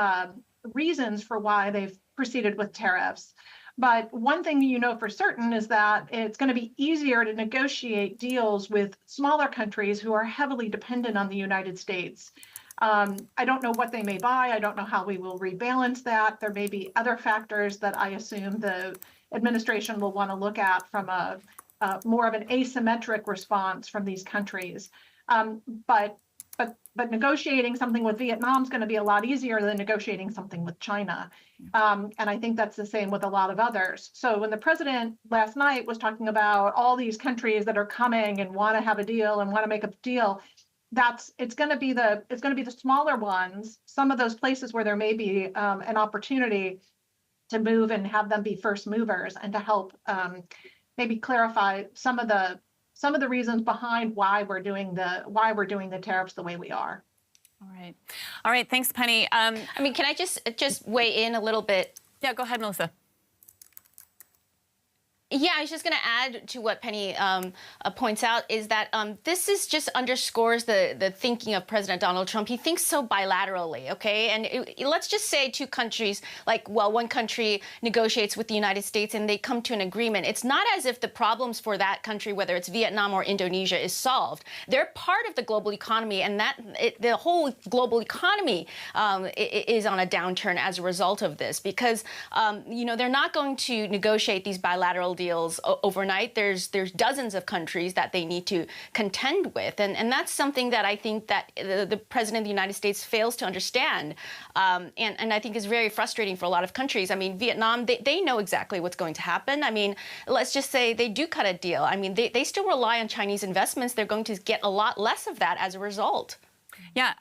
reasons for why they've proceeded with tariffs. But one thing you know for certain is that it's going to be easier to negotiate deals with smaller countries who are heavily dependent on the United States. I don't know what they may buy. I don't know how we will rebalance that. There may be other factors that I assume the administration will want to look at from a more of an asymmetric response from these countries. But negotiating something with Vietnam is going to be a lot easier than negotiating something with China. And I think that's the same with a lot of others. So when the president last night was talking about all these countries that are coming and want to have a deal and want to make a deal, it's going to be the smaller ones, some of those places where there may be an opportunity to move and have them be first movers, and to help maybe clarify some of the reasons behind why we're doing the tariffs the way we are. All right. Thanks, Penny. I mean, can I just weigh in a little bit? Yeah, go ahead, Melissa. Yeah, I was just going to add to what Penny points out, is that this is just underscores the thinking of President Donald Trump. He thinks so bilaterally, okay? And let's just say two countries, one country negotiates with the United States and they come to an agreement. It's not as if the problems for that country, whether it's Vietnam or Indonesia, is solved. They're part of the global economy, and the whole global economy is on a downturn as a result of this, because they're not going to negotiate these bilateral deals overnight. There's dozens of countries that they need to contend with, and that's something that I think that the President of the United States fails to understand, and I think is very frustrating for a lot of countries. I mean, Vietnam, they know exactly what's going to happen. I mean, let's just say they do cut a deal. I mean, they still rely on Chinese investments. They're going to get a lot less of that as a result. Yeah,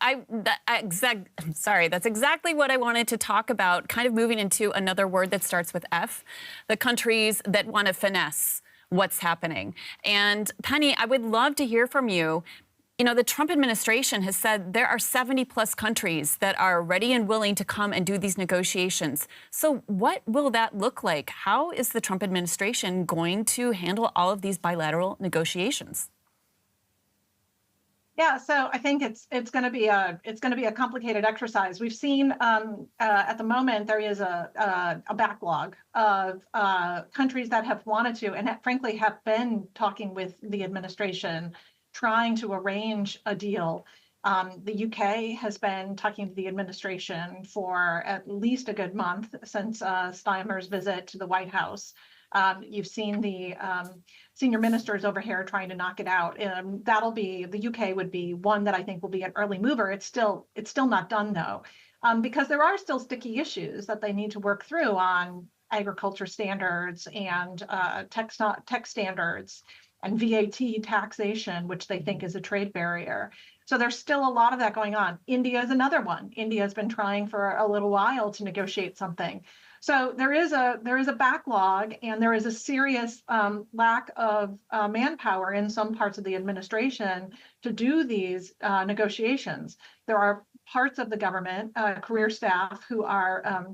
that's exactly what I wanted to talk about, kind of moving into another word that starts with F, the countries that want to finesse what's happening. And Penny, I would love to hear from you. You know, the Trump administration has said there are 70+ countries that are ready and willing to come and do these negotiations. So what will that look like? How is the Trump administration going to handle all of these bilateral negotiations? Yeah, so I think it's going to be a complicated exercise. We've seen at the moment there is a backlog of countries that have wanted to, and frankly have been talking with the administration, trying to arrange a deal. The UK has been talking to the administration for at least a good month since Steinmeier's visit to the White House. You've seen the senior ministers over here trying to knock it out. The UK would be one that I think will be an early mover. It's still not done though, because there are still sticky issues that they need to work through on agriculture standards and tech standards. and VAT taxation, which they think is a trade barrier. So there's still a lot of that going on. India is another one. India has been trying for a little while to negotiate something. So there is a backlog, and there is a serious lack of manpower in some parts of the administration to do these negotiations. There are parts of the government, career staff, who are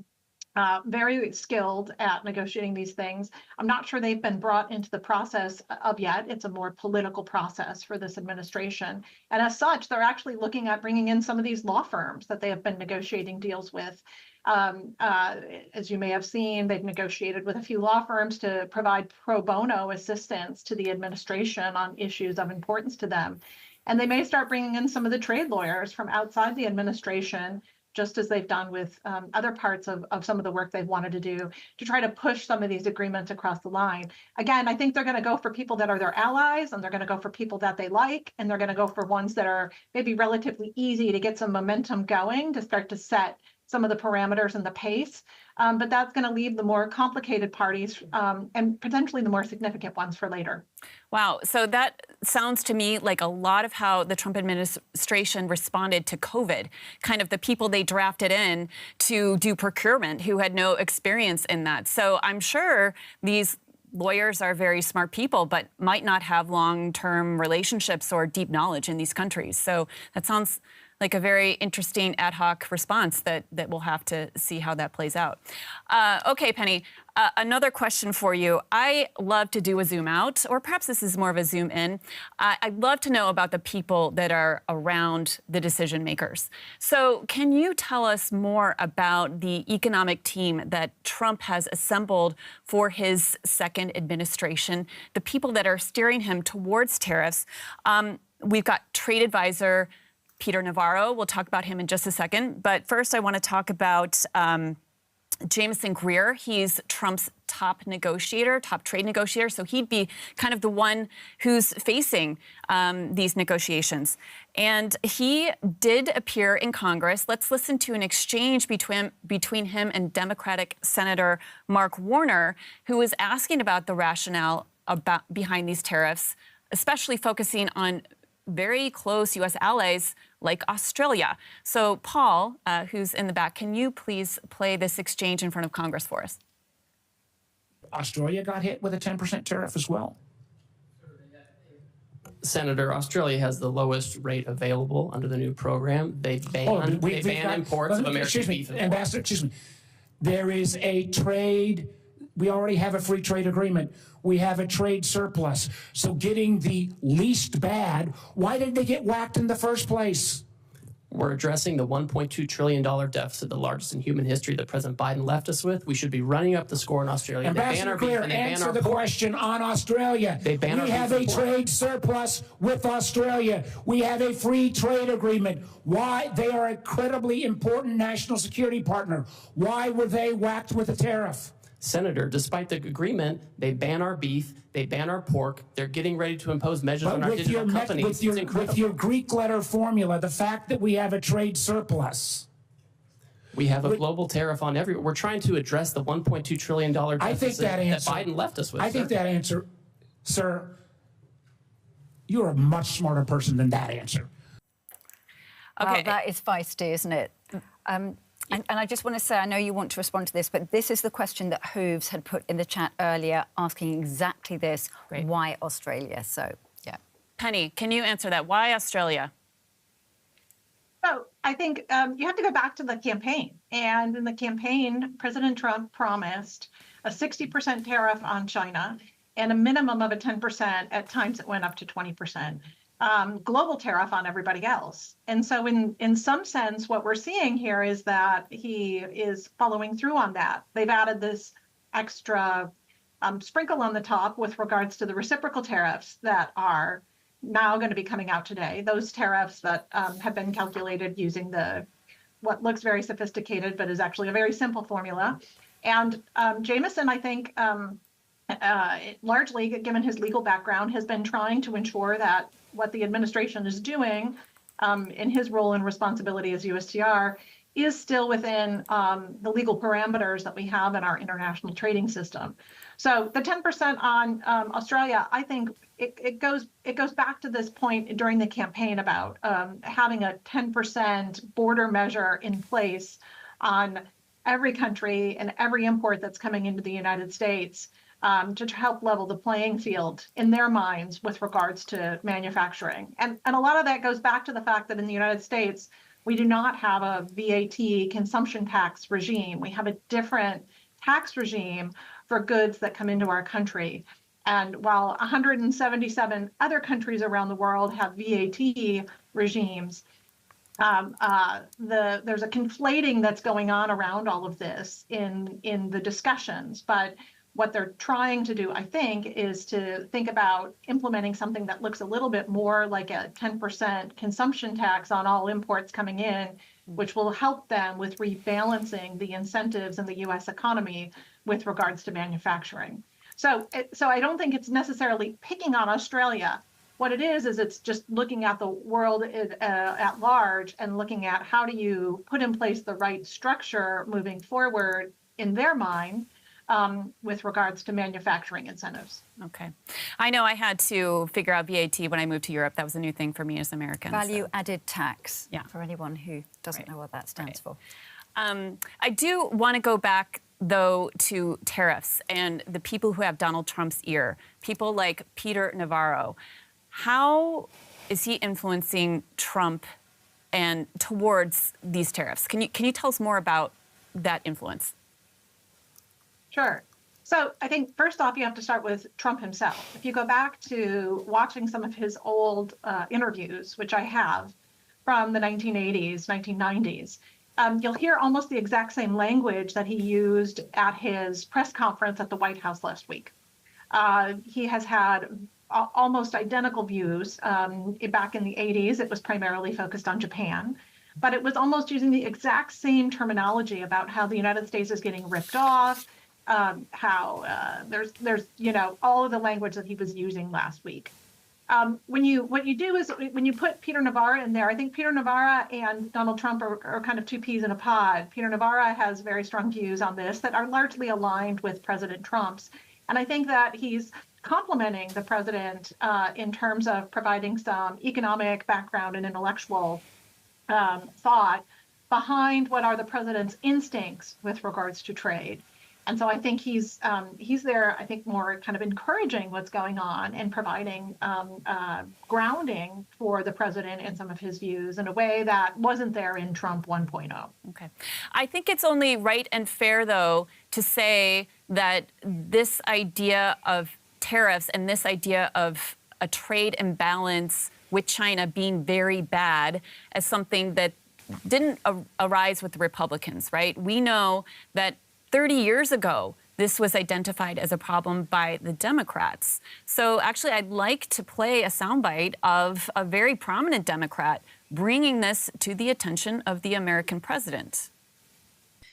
very skilled at negotiating these things. I'm not sure they've been brought into the process of yet. It's a more political process for this administration. And as such, they're actually looking at bringing in some of these law firms that they have been negotiating deals with. As you may have seen, they've negotiated with a few law firms to provide pro bono assistance to the administration on issues of importance to them. And they may start bringing in some of the trade lawyers from outside the administration, just as they've done with other parts of some of the work they've wanted to do, to try to push some of these agreements across the line. Again, I think they're going to go for people that are their allies, and they're going to go for people that they like, and they're going to go for ones that are maybe relatively easy to get some momentum going to start to set some of the parameters and the pace. But that's going to leave the more complicated parties and potentially the more significant ones for later. Wow. So that sounds to me like a lot of how the Trump administration responded to COVID, kind of the people they drafted in to do procurement who had no experience in that. So I'm sure these lawyers are very smart people, but might not have long-term relationships or deep knowledge in these countries. So that sounds like a very interesting ad hoc response that we'll have to see how that plays out. Okay, Penny, another question for you. I love to do a zoom out, or perhaps this is more of a zoom in. I'd love to know about the people that are around the decision makers. So can you tell us more about the economic team that Trump has assembled for his second administration, the people that are steering him towards tariffs? We've got trade advisor Peter Navarro. We'll talk about him in just a second. But first, I want to talk about Jameson Greer. He's Trump's top negotiator, top trade negotiator. So he'd be kind of the one who's facing these negotiations. And he did appear in Congress. Let's listen to an exchange between him and Democratic Senator Mark Warner, who was asking about the rationale behind these tariffs, especially focusing on very close U.S. allies like Australia. So, Paul, who's in the back, can you please play this exchange in front of Congress for us? Australia got hit with a 10% tariff as well. Senator, Australia has the lowest rate available under the new program. They ban imports of American beef. Ambassador, excuse me. There is a trade. We already have a free trade agreement. We have a trade surplus. So getting the least bad, why did they get whacked in the first place? We're addressing the $1.2 trillion deficit, the largest in human history that President Biden left us with. We should be running up the score in Australia. Ambassador Greer, answer the question on Australia. We have a trade surplus with Australia. We have a free trade agreement. Why? They are an incredibly important national security partner. Why were they whacked with a tariff? Senator, despite the agreement, they ban our beef, they ban our pork. They're getting ready to impose measures on our digital companies. With your Greek letter formula, the fact that we have a trade surplus. We have a global tariff on everyone. We're trying to address the $1.2 trillion deficit that Biden left us with. I think that answer, sir, you're a much smarter person than that answer. Okay. Oh, that is feisty, isn't it? And I just want to say, I know you want to respond to this, but this is the question that Hooves had put in the chat earlier, asking exactly this. Great. Why Australia? So, yeah. Penny, can you answer that? Why Australia? So I think you have to go back to the campaign. And in the campaign, President Trump promised a 60% tariff on China and a minimum of a 10%. At times it went up to 20%. Global tariff on everybody else. And so in some sense, what we're seeing here is that he is following through on that. They've added this extra sprinkle on the top with regards to the reciprocal tariffs that are now going to be coming out today. Those tariffs that have been calculated using what looks very sophisticated, but is actually a very simple formula. And Jameson, I think, largely, given his legal background, has been trying to ensure that what the administration is doing in his role and responsibility as USTR is still within the legal parameters that we have in our international trading system. So the 10% on Australia, I think it goes back to this point during the campaign about having a 10% border measure in place on every country and every import that's coming into the United States to help level the playing field in their minds with regards to manufacturing. And a lot of that goes back to the fact that in the United States, we do not have a VAT consumption tax regime. We have a different tax regime for goods that come into our country. And while 177 other countries around the world have VAT regimes, there's a conflating that's going on around all of this in the discussions. But what they're trying to do, I think, is to think about implementing something that looks a little bit more like a 10% consumption tax on all imports coming in, which will help them with rebalancing the incentives in the U.S. economy with regards to manufacturing. So I don't think it's necessarily picking on Australia. What it is it's just looking at the world at large and looking at how do you put in place the right structure moving forward in their mind with regards to manufacturing incentives. Okay. I know I had to figure out VAT when I moved to Europe. That was a new thing for me as an American. Value added tax, yeah, for anyone who doesn't know what that stands for. I do want to go back, though, to tariffs and the people who have Donald Trump's ear, people like Peter Navarro. How is he influencing Trump and towards these tariffs? Can you tell us more about that influence? Sure. So I think first off, you have to start with Trump himself. If you go back to watching some of his old interviews, which I have from the 1980s, 1990s, you'll hear almost the exact same language that he used at his press conference at the White House last week. He has had almost identical views. Back in the 80s, it was primarily focused on Japan, but it was almost using the exact same terminology about how the United States is getting ripped off, how there's all of the language that he was using last week. What you do is when you put Peter Navarro in there, I think Peter Navarro and Donald Trump are kind of two peas in a pod. Peter Navarro has very strong views on this that are largely aligned with President Trump's. And I think that he's complimenting the president in terms of providing some economic background and intellectual thought behind what are the president's instincts with regards to trade. And so I think he's there, I think, more kind of encouraging what's going on and providing grounding for the president in some of his views in a way that wasn't there in Trump 1.0. Okay. I think it's only right and fair, though, to say that this idea of tariffs and this idea of a trade imbalance with China being very bad as something that didn't arise with the Republicans, right? We know that 30 years ago, this was identified as a problem by the Democrats. So actually, I'd like to play a soundbite of a very prominent Democrat bringing this to the attention of the American president.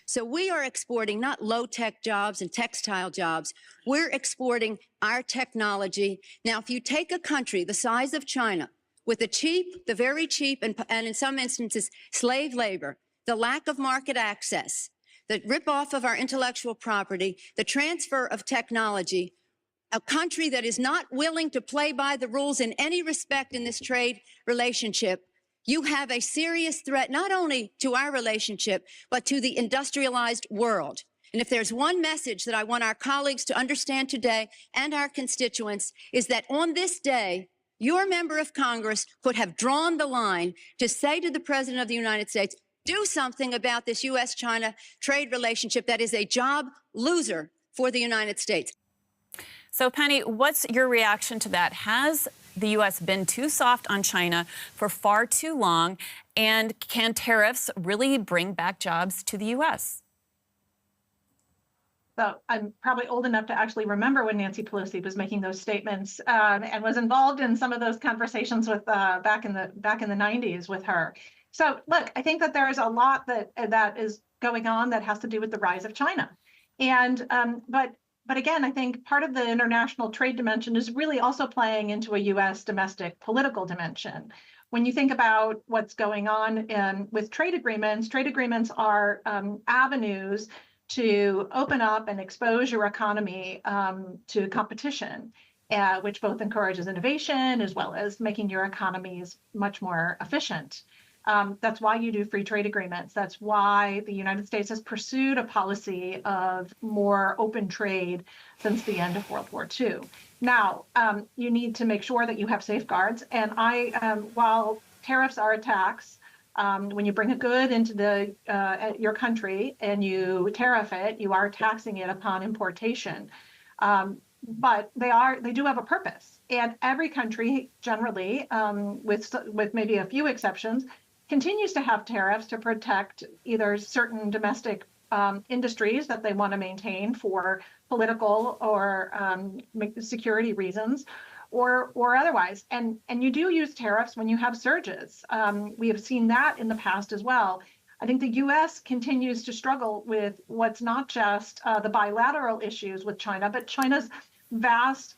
So we are exporting not low-tech jobs and textile jobs. We're exporting our technology. Now, if you take a country the size of China with the very cheap, and in some instances, slave labor, the lack of market access, the rip-off of our intellectual property, the transfer of technology, a country that is not willing to play by the rules in any respect in this trade relationship, you have a serious threat not only to our relationship, but to the industrialized world. And if there's one message that I want our colleagues to understand today and our constituents is that on this day, your member of Congress could have drawn the line to say to the President of the United States, do something about this U.S.-China trade relationship that is a job loser for the United States. So, Penny, what's your reaction to that? Has the U.S. been too soft on China for far too long? And can tariffs really bring back jobs to the U.S.? So I'm probably old enough to actually remember when Nancy Pelosi was making those statements and was involved in some of those conversations with back in the 90s with her. So look, I think that there is a lot that is going on that has to do with the rise of China. And but again, I think part of the international trade dimension is really also playing into a U.S. domestic political dimension. when you think about what's going on with trade agreements are avenues to open up and expose your economy to competition, which both encourages innovation as well as making your economies much more efficient. That's why you do free trade agreements. That's why the United States has pursued a policy of more open trade since the end of World War II. Now, you need to make sure that you have safeguards. And while tariffs are a tax, when you bring a good into your country and you tariff it, you are taxing it upon importation. But they do have a purpose. And every country generally, with maybe a few exceptions, continues to have tariffs to protect either certain domestic industries that they want to maintain for political or security reasons, or otherwise. And you do use tariffs when you have surges. We have seen that in the past as well. I think the U.S. continues to struggle with what's not just the bilateral issues with China, but China's vast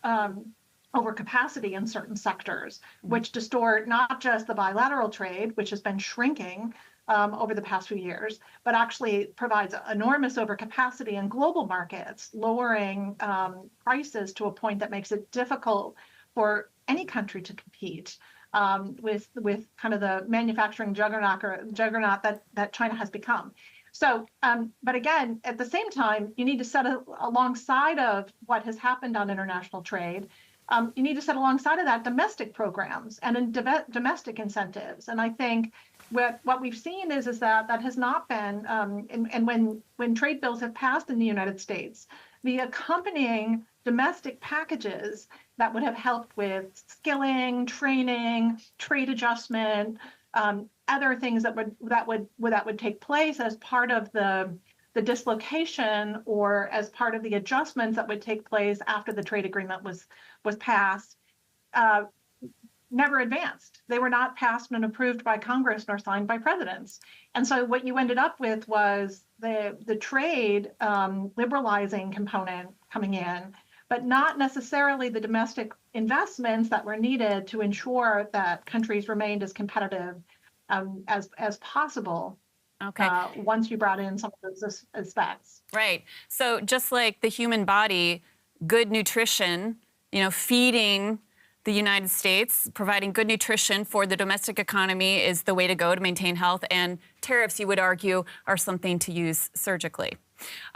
overcapacity in certain sectors, which distort not just the bilateral trade, which has been shrinking over the past few years, but actually provides enormous overcapacity in global markets, lowering prices to a point that makes it difficult for any country to compete with kind of the manufacturing juggernaut that China has become. So, but again, at the same time, you need to set alongside of what has happened on international trade. You need to set alongside of that domestic programs and domestic incentives. And I think what we've seen is that has not been, and when trade bills have passed in the United States, the accompanying domestic packages that would have helped with skilling, training, trade adjustment, other things that would take place as part of the dislocation or as part of the adjustments that would take place after the trade agreement was passed, never advanced. They were not passed and approved by Congress nor signed by presidents. And so what you ended up with was the trade liberalizing component coming in, but not necessarily the domestic investments that were needed to ensure that countries remained as competitive as possible. Okay. Once you brought in some of those aspects. Right. So just like the human body, good nutrition, feeding the United States, providing good nutrition for the domestic economy is the way to go to maintain health. And tariffs, you would argue, are something to use surgically.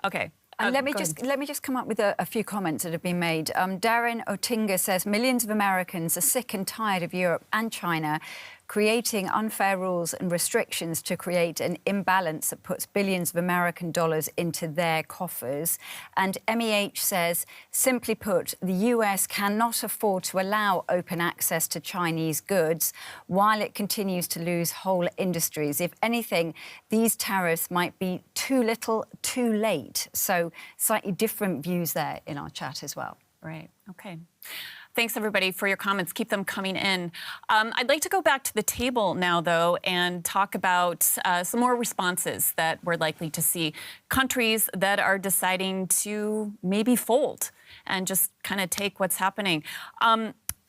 Okay. And let me just come up with a few comments that have been made. Darren Otinga says millions of Americans are sick and tired of Europe and China creating unfair rules and restrictions to create an imbalance that puts billions of American dollars into their coffers. And MEH says, simply put, the US cannot afford to allow open access to Chinese goods while it continues to lose whole industries. If anything, these tariffs might be too little, too late. So slightly different views there in our chat as well. Right. Okay. Thanks, everybody, for your comments. Keep them coming in. I'd like to go back to the table now, though, and talk about some more responses that we're likely to see. Countries that are deciding to maybe fold and just kind of take what's happening.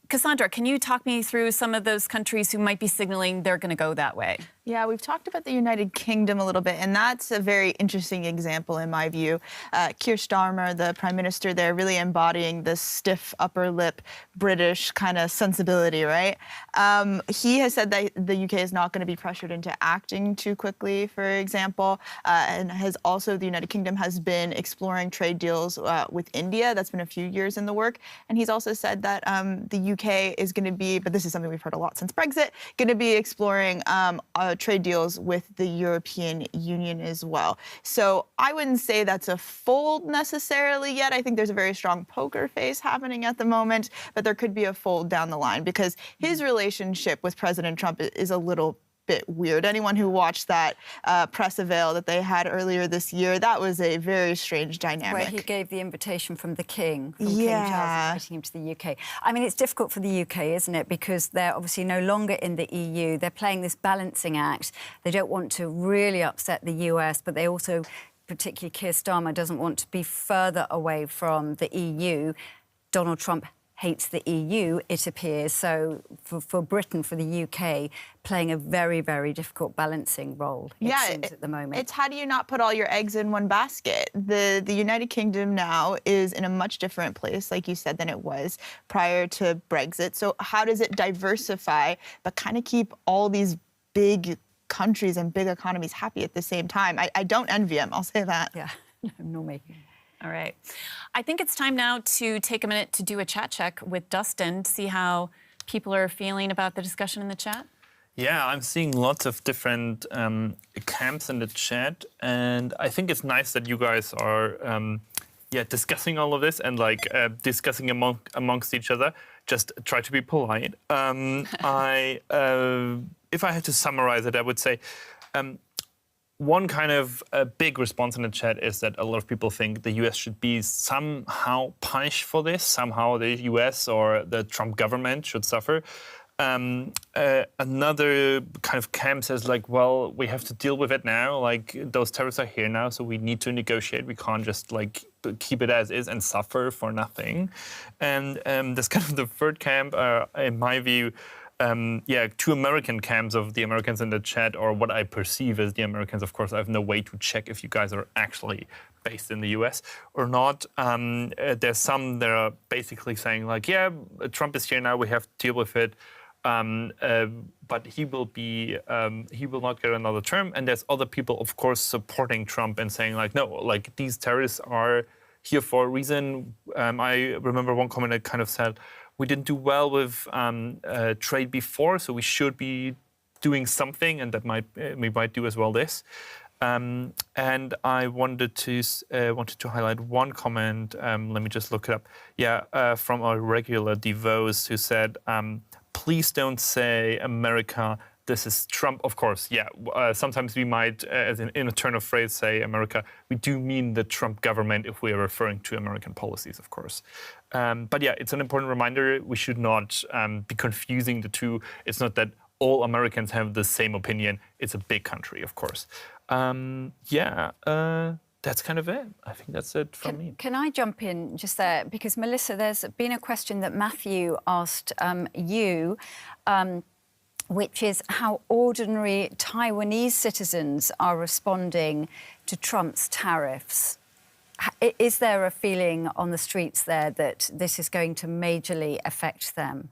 Cassandra, can you talk me through some of those countries who might be signaling they're going to go that way? Yeah, we've talked about the United Kingdom a little bit, and that's a very interesting example in my view. Keir Starmer, the prime minister there, really embodying this stiff upper lip British kind of sensibility, right? He has said that the UK is not going to be pressured into acting too quickly, for example, and the United Kingdom has been exploring trade deals with India. That's been a few years in the work. And he's also said that the UK is going to be, but this is something we've heard a lot since Brexit, going to be exploring trade deals with the European Union as well. So I wouldn't say that's a fold necessarily yet. I think there's a very strong poker face happening at the moment, but there could be a fold down the line because his relationship with President Trump is a little bit weird. Anyone who watched that press avail that they had earlier this year, that was a very strange dynamic. Where he gave the invitation from the King, King Charles, inviting him to the UK. I mean, it's difficult for the UK, isn't it? Because they're obviously no longer in the EU. They're playing this balancing act. They don't want to really upset the US, but they also, particularly Keir Starmer, doesn't want to be further away from the EU. Donald Trump hates the EU, it appears. So for Britain, for the UK, playing a very, very difficult balancing role, it seems, at the moment. It's how do you not put all your eggs in one basket? The United Kingdom now is in a much different place, like you said, than it was prior to Brexit. So how does it diversify, but kind of keep all these big countries and big economies happy at the same time? I don't envy them, I'll say that. Yeah, no me. All right. I think it's time now to take a minute to do a chat check with Dustin, see how people are feeling about the discussion in the chat. Yeah, I'm seeing lots of different camps in the chat, and I think it's nice that you guys are discussing all of this and discussing amongst each other. Just try to be polite. If I had to summarize it, I would say one kind of big response in the chat is that a lot of people think the US should be somehow punished for this. Somehow the US or the Trump government should suffer. Another kind of camp says, well, we have to deal with it now. Those tariffs are here now, so we need to negotiate. We can't just keep it as is and suffer for nothing. And there's kind of the third camp, in my view. Two American camps of the Americans in the chat, or what I perceive as the Americans. Of course, I have no way to check if you guys are actually based in the US or not. There's some that are basically saying Trump is here now, we have to deal with it. But he will not get another term. And there's other people, of course, supporting Trump and saying no, these tariffs are here for a reason. I remember one comment that kind of said, we didn't do well with trade before, so we should be doing something, and that we might do as well this. And I wanted to highlight one comment. Let me just look it up. From a regular Devos who said, please don't say America, this is Trump. Of course, sometimes we might, in a turn of phrase, say America. We do mean the Trump government if we are referring to American policies, of course. But it's an important reminder. We should not be confusing the two. It's not that all Americans have the same opinion. It's a big country, of course. That's kind of it. I think that's it from me. Can I jump in just there? Because, Melissa, there's been a question that Matthew asked you, which is how ordinary Taiwanese citizens are responding to Trump's tariffs. Is there a feeling on the streets there that this is going to majorly affect them?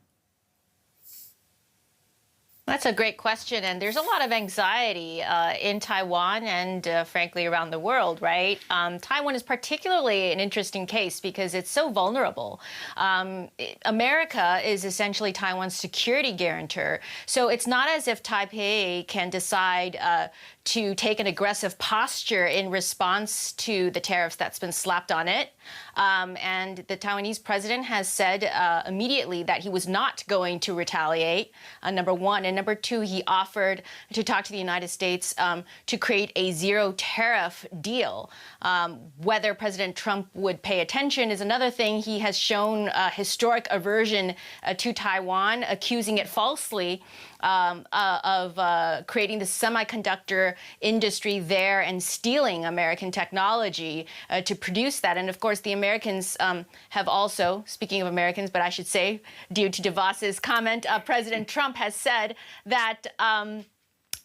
That's a great question, and there's a lot of anxiety in Taiwan and, frankly, around the world, right? Taiwan is particularly an interesting case because it's so vulnerable. America is essentially Taiwan's security guarantor, so it's not as if Taipei can decide to take an aggressive posture in response to the tariffs that's been slapped on it. And the Taiwanese president has said immediately that he was not going to retaliate, number one. And number two, he offered to talk to the United States to create a zero tariff deal. Whether President Trump would pay attention is another thing. He has shown historic aversion to Taiwan, accusing it falsely of creating the semiconductor industry there and stealing American technology to produce that. And of course, the Americans have also, speaking of Americans, but I should say, due to DeVos's comment, President Trump has said that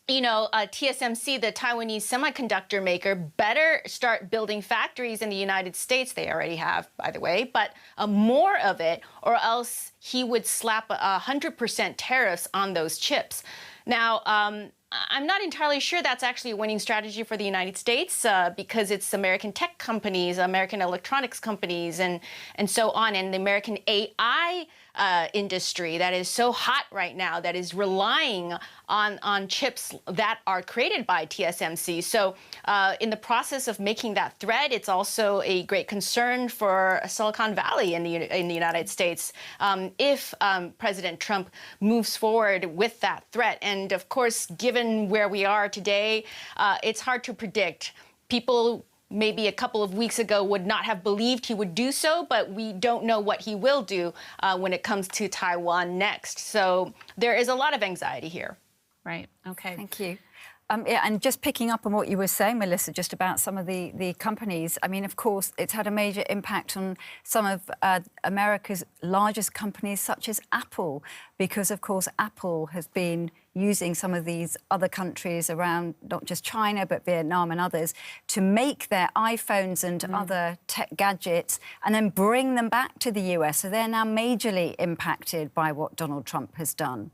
TSMC, the Taiwanese semiconductor maker, better start building factories in the United States. They already have, by the way, but more of it, or else he would slap 100% tariffs on those chips. Now, I'm not entirely sure that's actually a winning strategy for the United States because it's American tech companies, American electronics companies, and so on, and the American AI industry that is so hot right now, that is relying on chips that are created by TSMC. So in the process of making that threat, it's also a great concern for Silicon Valley in the United States if President Trump moves forward with that threat. And of course, given where we are today, it's hard to predict. People maybe a couple of weeks ago would not have believed he would do so, but we don't know what he will do when it comes to Taiwan next. So there is a lot of anxiety here. Right. Okay. Thank you. Yeah, and just picking up on what you were saying, Melissa, just about some of the companies. I mean, of course, it's had a major impact on some of America's largest companies, such as Apple, because, of course, Apple has been using some of these other countries around, not just China, but Vietnam and others, to make their iPhones and other tech gadgets and then bring them back to the US. So they're now majorly impacted by what Donald Trump has done.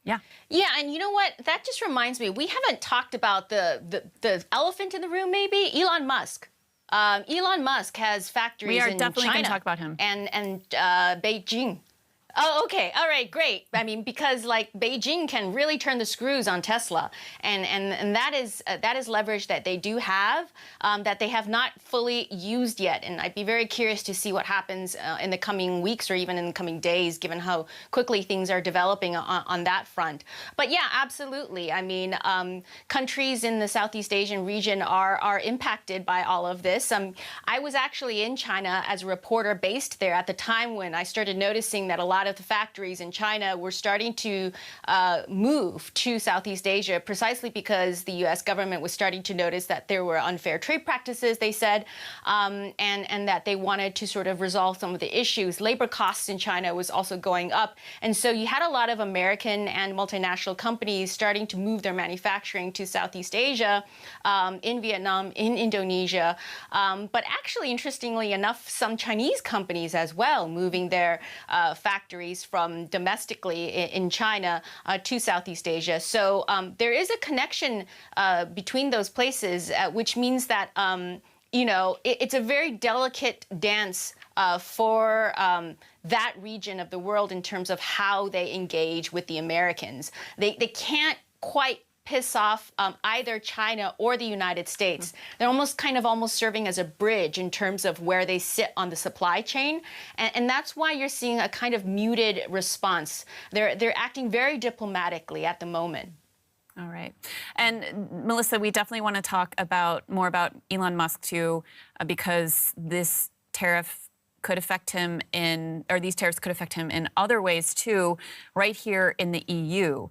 Yeah. Yeah, and you know what? That just reminds me, we haven't talked about the elephant in the room, maybe? Elon Musk. Elon Musk has factories in China. We are definitely going to talk about him. And Beijing. Oh, okay. All right, great. I mean, because like Beijing can really turn the screws on Tesla, and that is leverage that they do have that they have not fully used yet. And I'd be very curious to see what happens in the coming weeks or even in the coming days, given how quickly things are developing on that front. But yeah, absolutely. I mean, countries in the Southeast Asian region are impacted by all of this. I was actually in China as a reporter based there at the time when I started noticing that a lot of the factories in China were starting to move to Southeast Asia precisely because the U.S. government was starting to notice that there were unfair trade practices, they said, and that they wanted to sort of resolve some of the issues. Labor costs in China was also going up. And so you had a lot of American and multinational companies starting to move their manufacturing to Southeast Asia, in Vietnam, in Indonesia. But actually, interestingly enough, some Chinese companies as well moving their factories from domestically in China to Southeast Asia. So there is a connection between those places, which means that, you know, it's a very delicate dance for that region of the world in terms of how they engage with the Americans. They can't quite piss off either China or the United States. They're almost serving as a bridge in terms of where they sit on the supply chain. And that's why you're seeing a kind of muted response. They're acting very diplomatically at the moment. All right. And Melissa, we definitely want to talk more about Elon Musk too, because this tariff could affect him these tariffs could affect him in other ways too, right here in the EU.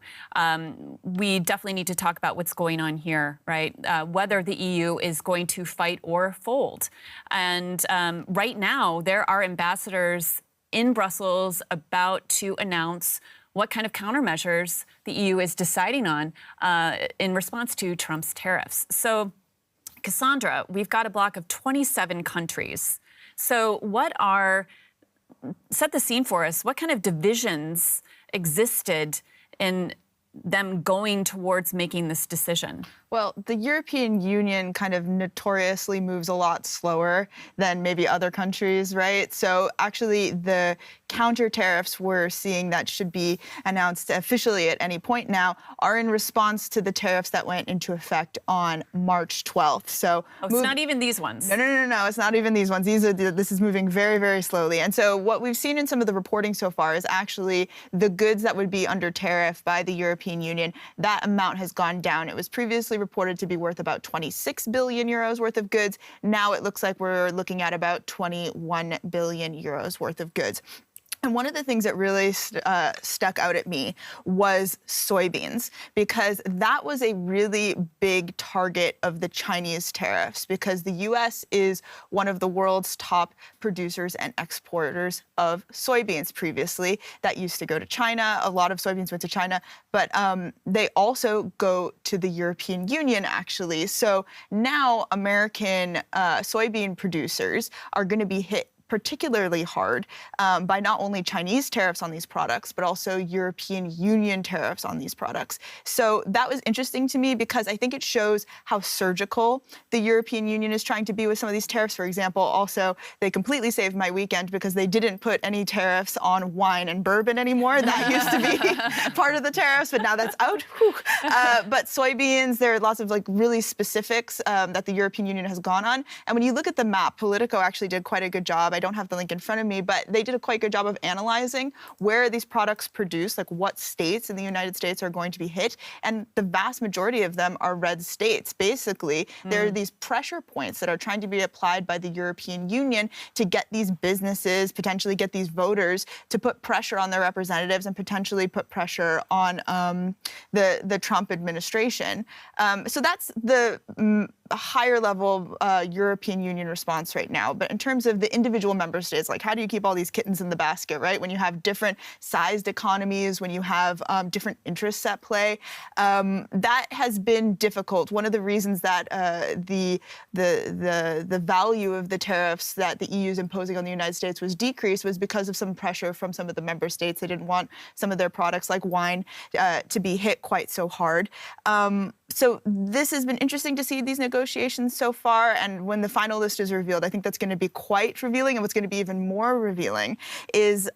We definitely need to talk about what's going on here, right? Whether the EU is going to fight or fold. And right now, there are ambassadors in Brussels about to announce what kind of countermeasures the EU is deciding on in response to Trump's tariffs. So, Cassandra, we've got a block of 27 countries. So set the scene for us. What kind of divisions existed in them going towards making this decision? Well, the European Union kind of notoriously moves a lot slower than maybe other countries, right? So actually the counter tariffs we're seeing that should be announced officially at any point now are in response to the tariffs that went into effect on March 12th. So it's not even these ones. No, it's not even these ones. This is moving very, very slowly. And so what we've seen in some of the reporting so far is actually the goods that would be under tariff by the European Union, that amount has gone down. It was previously reported to be worth about 26 billion euros worth of goods. Now it looks like we're looking at about 21 billion euros worth of goods. And one of the things that really stuck out at me was soybeans, because that was a really big target of the Chinese tariffs, because the U.S. is one of the world's top producers and exporters of soybeans previously. That used to go to China. A lot of soybeans went to China, but they also go to the European Union, actually. So now American soybean producers are going to be hit particularly hard by not only Chinese tariffs on these products, but also European Union tariffs on these products. So that was interesting to me because I think it shows how surgical the European Union is trying to be with some of these tariffs. For example, also, they completely saved my weekend because they didn't put any tariffs on wine and bourbon anymore. That used to be part of the tariffs, but now that's out. But soybeans, there are lots of really specifics that the European Union has gone on. And when you look at the map, Politico actually did quite a good job don't have the link in front of me, but they did a quite good job of analyzing where these products produce, like what states in the United States are going to be hit. And the vast majority of them are red states. Basically, there are these pressure points that are trying to be applied by the European Union to get these businesses, potentially get these voters to put pressure on their representatives and potentially put pressure on the Trump administration. So that's the higher level European Union response right now. But in terms of the individual member states, like how do you keep all these kittens in the basket, right? When you have different sized economies, when you have different interests at play, that has been difficult. One of the reasons that the value of the tariffs that the EU is imposing on the United States was decreased was because of some pressure from some of the member states. They didn't want some of their products like wine to be hit quite so hard. So this has been interesting to see these negotiations so far, and when the final list is revealed, I think that's going to be quite revealing, and what's going to be even more revealing is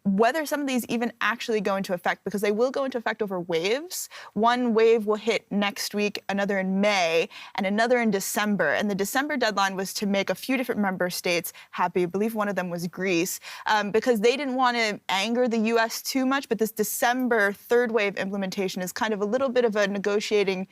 whether some of these even actually go into effect, because they will go into effect over waves. One wave will hit next week, another in May, and another in December, and the December deadline was to make a few different member states happy. I believe one of them was Greece, because they didn't want to anger the U.S. too much, but this December third wave implementation is kind of a little bit of a negotiating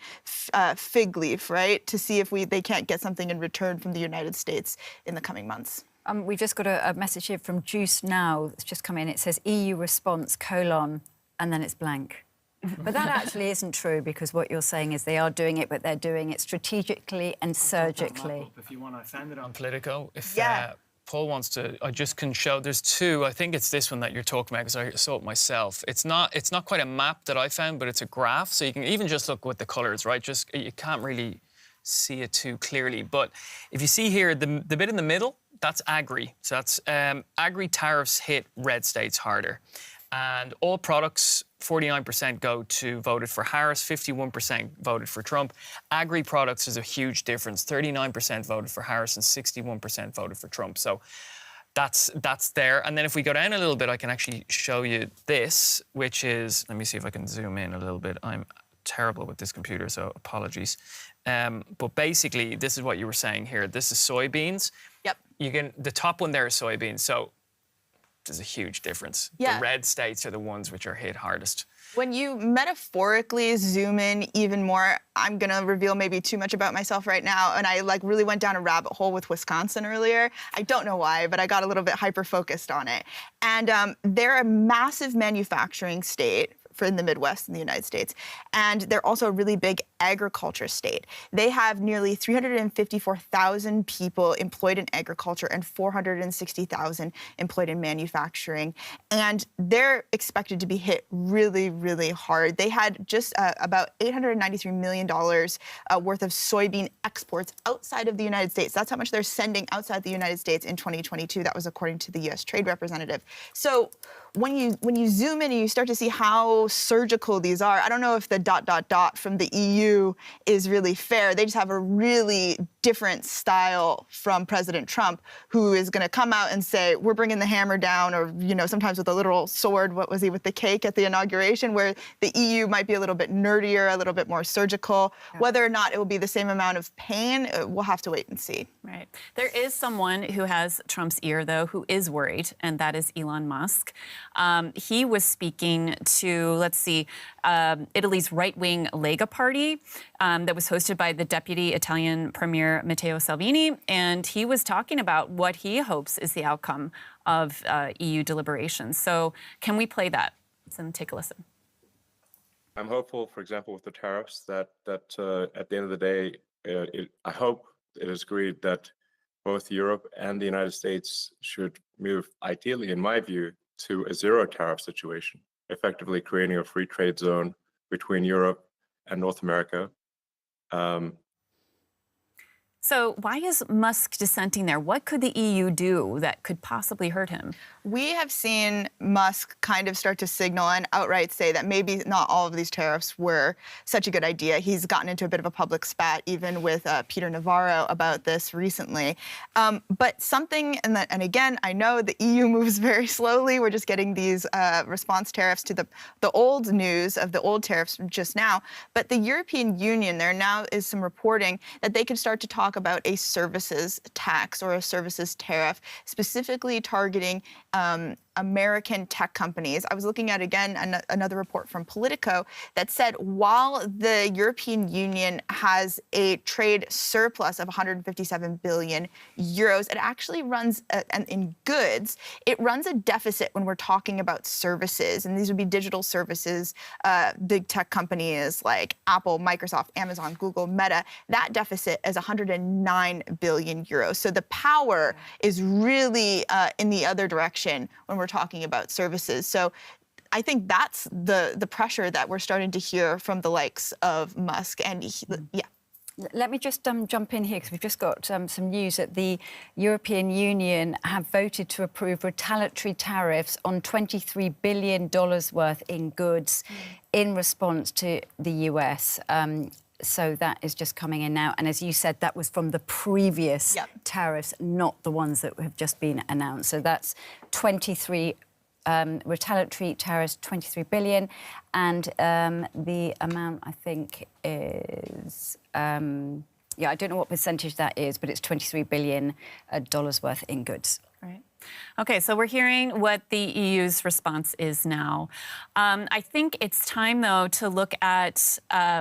fig leaf, right, to see if they can't get something in return from the United States in the coming months. We've just got a message here from Juice Now that's just come in. It says EU response, : and then it's blank. But that actually isn't true, because what you're saying is they are doing it, but they're doing it strategically and surgically. If you want, I found it on Politico. If Paul wants to, I just can show. There's two. I think it's this one that you're talking about, because I saw it myself. It's not quite a map that I found, but it's a graph. So you can even just look with the colours, right? Just you can't really see it too clearly. But if you see here, the bit in the middle, that's agri. So that's agri tariffs hit red states harder. And all products, 49% voted for Harris, 51% voted for Trump. Agri products is a huge difference. 39% voted for Harris and 61% voted for Trump. So that's there. And then if we go down a little bit, I can actually show you this, which is, let me see if I can zoom in a little bit. I'm terrible with this computer, so apologies. But basically, this is what you were saying here. This is soybeans. Yep. The top one there is soybeans. So there's a huge difference. Yeah. The red states are the ones which are hit hardest. When you metaphorically zoom in even more, I'm going to reveal maybe too much about myself right now, and I really went down a rabbit hole with Wisconsin earlier. I don't know why, but I got a little bit hyper-focused on it. And they're a massive manufacturing state in the Midwest in the United States. And they're also a really big agriculture state. They have nearly 354,000 people employed in agriculture and 460,000 employed in manufacturing. And they're expected to be hit really, really hard. They had just about $893 million worth of soybean exports outside of the United States. That's how much they're sending outside the United States in 2022. That was according to the U.S. Trade Representative. So when you zoom in and you start to see how surgical these are, I don't know if the ... from the EU is really fair. They just have a really different style from President Trump, who is going to come out and say, we're bringing the hammer down, or, sometimes with a literal sword, what was he, with the cake at the inauguration, where the EU might be a little bit nerdier, a little bit more surgical. Yeah. Whether or not it will be the same amount of pain, we'll have to wait and see. Right. There is someone who has Trump's ear, though, who is worried, and that is Elon Musk. He was speaking to, Italy's right-wing Lega Party that was hosted by the deputy Italian Premier Matteo Salvini, and he was talking about what he hopes is the outcome of EU deliberations. So can we play that? Let's take a listen. I'm hopeful, for example, with the tariffs, that at the end of the day, I hope it is agreed that both Europe and the United States should move, ideally, in my view, to a zero tariff situation, effectively creating a free trade zone between Europe and North America. So why is Musk dissenting there? What could the EU do that could possibly hurt him? We have seen Musk kind of start to signal and outright say that maybe not all of these tariffs were such a good idea. He's gotten into a bit of a public spat, even with Peter Navarro, about this recently. But something, and again, I know the EU moves very slowly. We're just getting these response tariffs to the old news of the old tariffs just now. But the European Union, there now is some reporting that they could start to talk talk about a services tax or a services tariff, specifically targeting American tech companies. I was looking at, again, another report from Politico that said while the European Union has a trade surplus of 157 billion euros, it actually runs, in goods, it runs a deficit when we're talking about services. And these would be digital services, big tech companies like Apple, Microsoft, Amazon, Google, Meta. That deficit is 109 billion euros. So the power is really in the other direction when we're talking about services. So I think that's the pressure that we're starting to hear from the likes of Musk. And yeah. Let me just jump in here, because we've just got some news that the European Union have voted to approve retaliatory tariffs on $23 billion worth in goods in response to the US. So that is just coming in now. And as you said, that was from the previous tariffs, not the ones that have just been announced. So that's 23 retaliatory tariffs, 23 billion. And the amount, I think, is... I don't know what percentage that is, but it's $23 billion worth in goods. Right. Okay, so we're hearing what the EU's response is now. I think it's time, though, to look at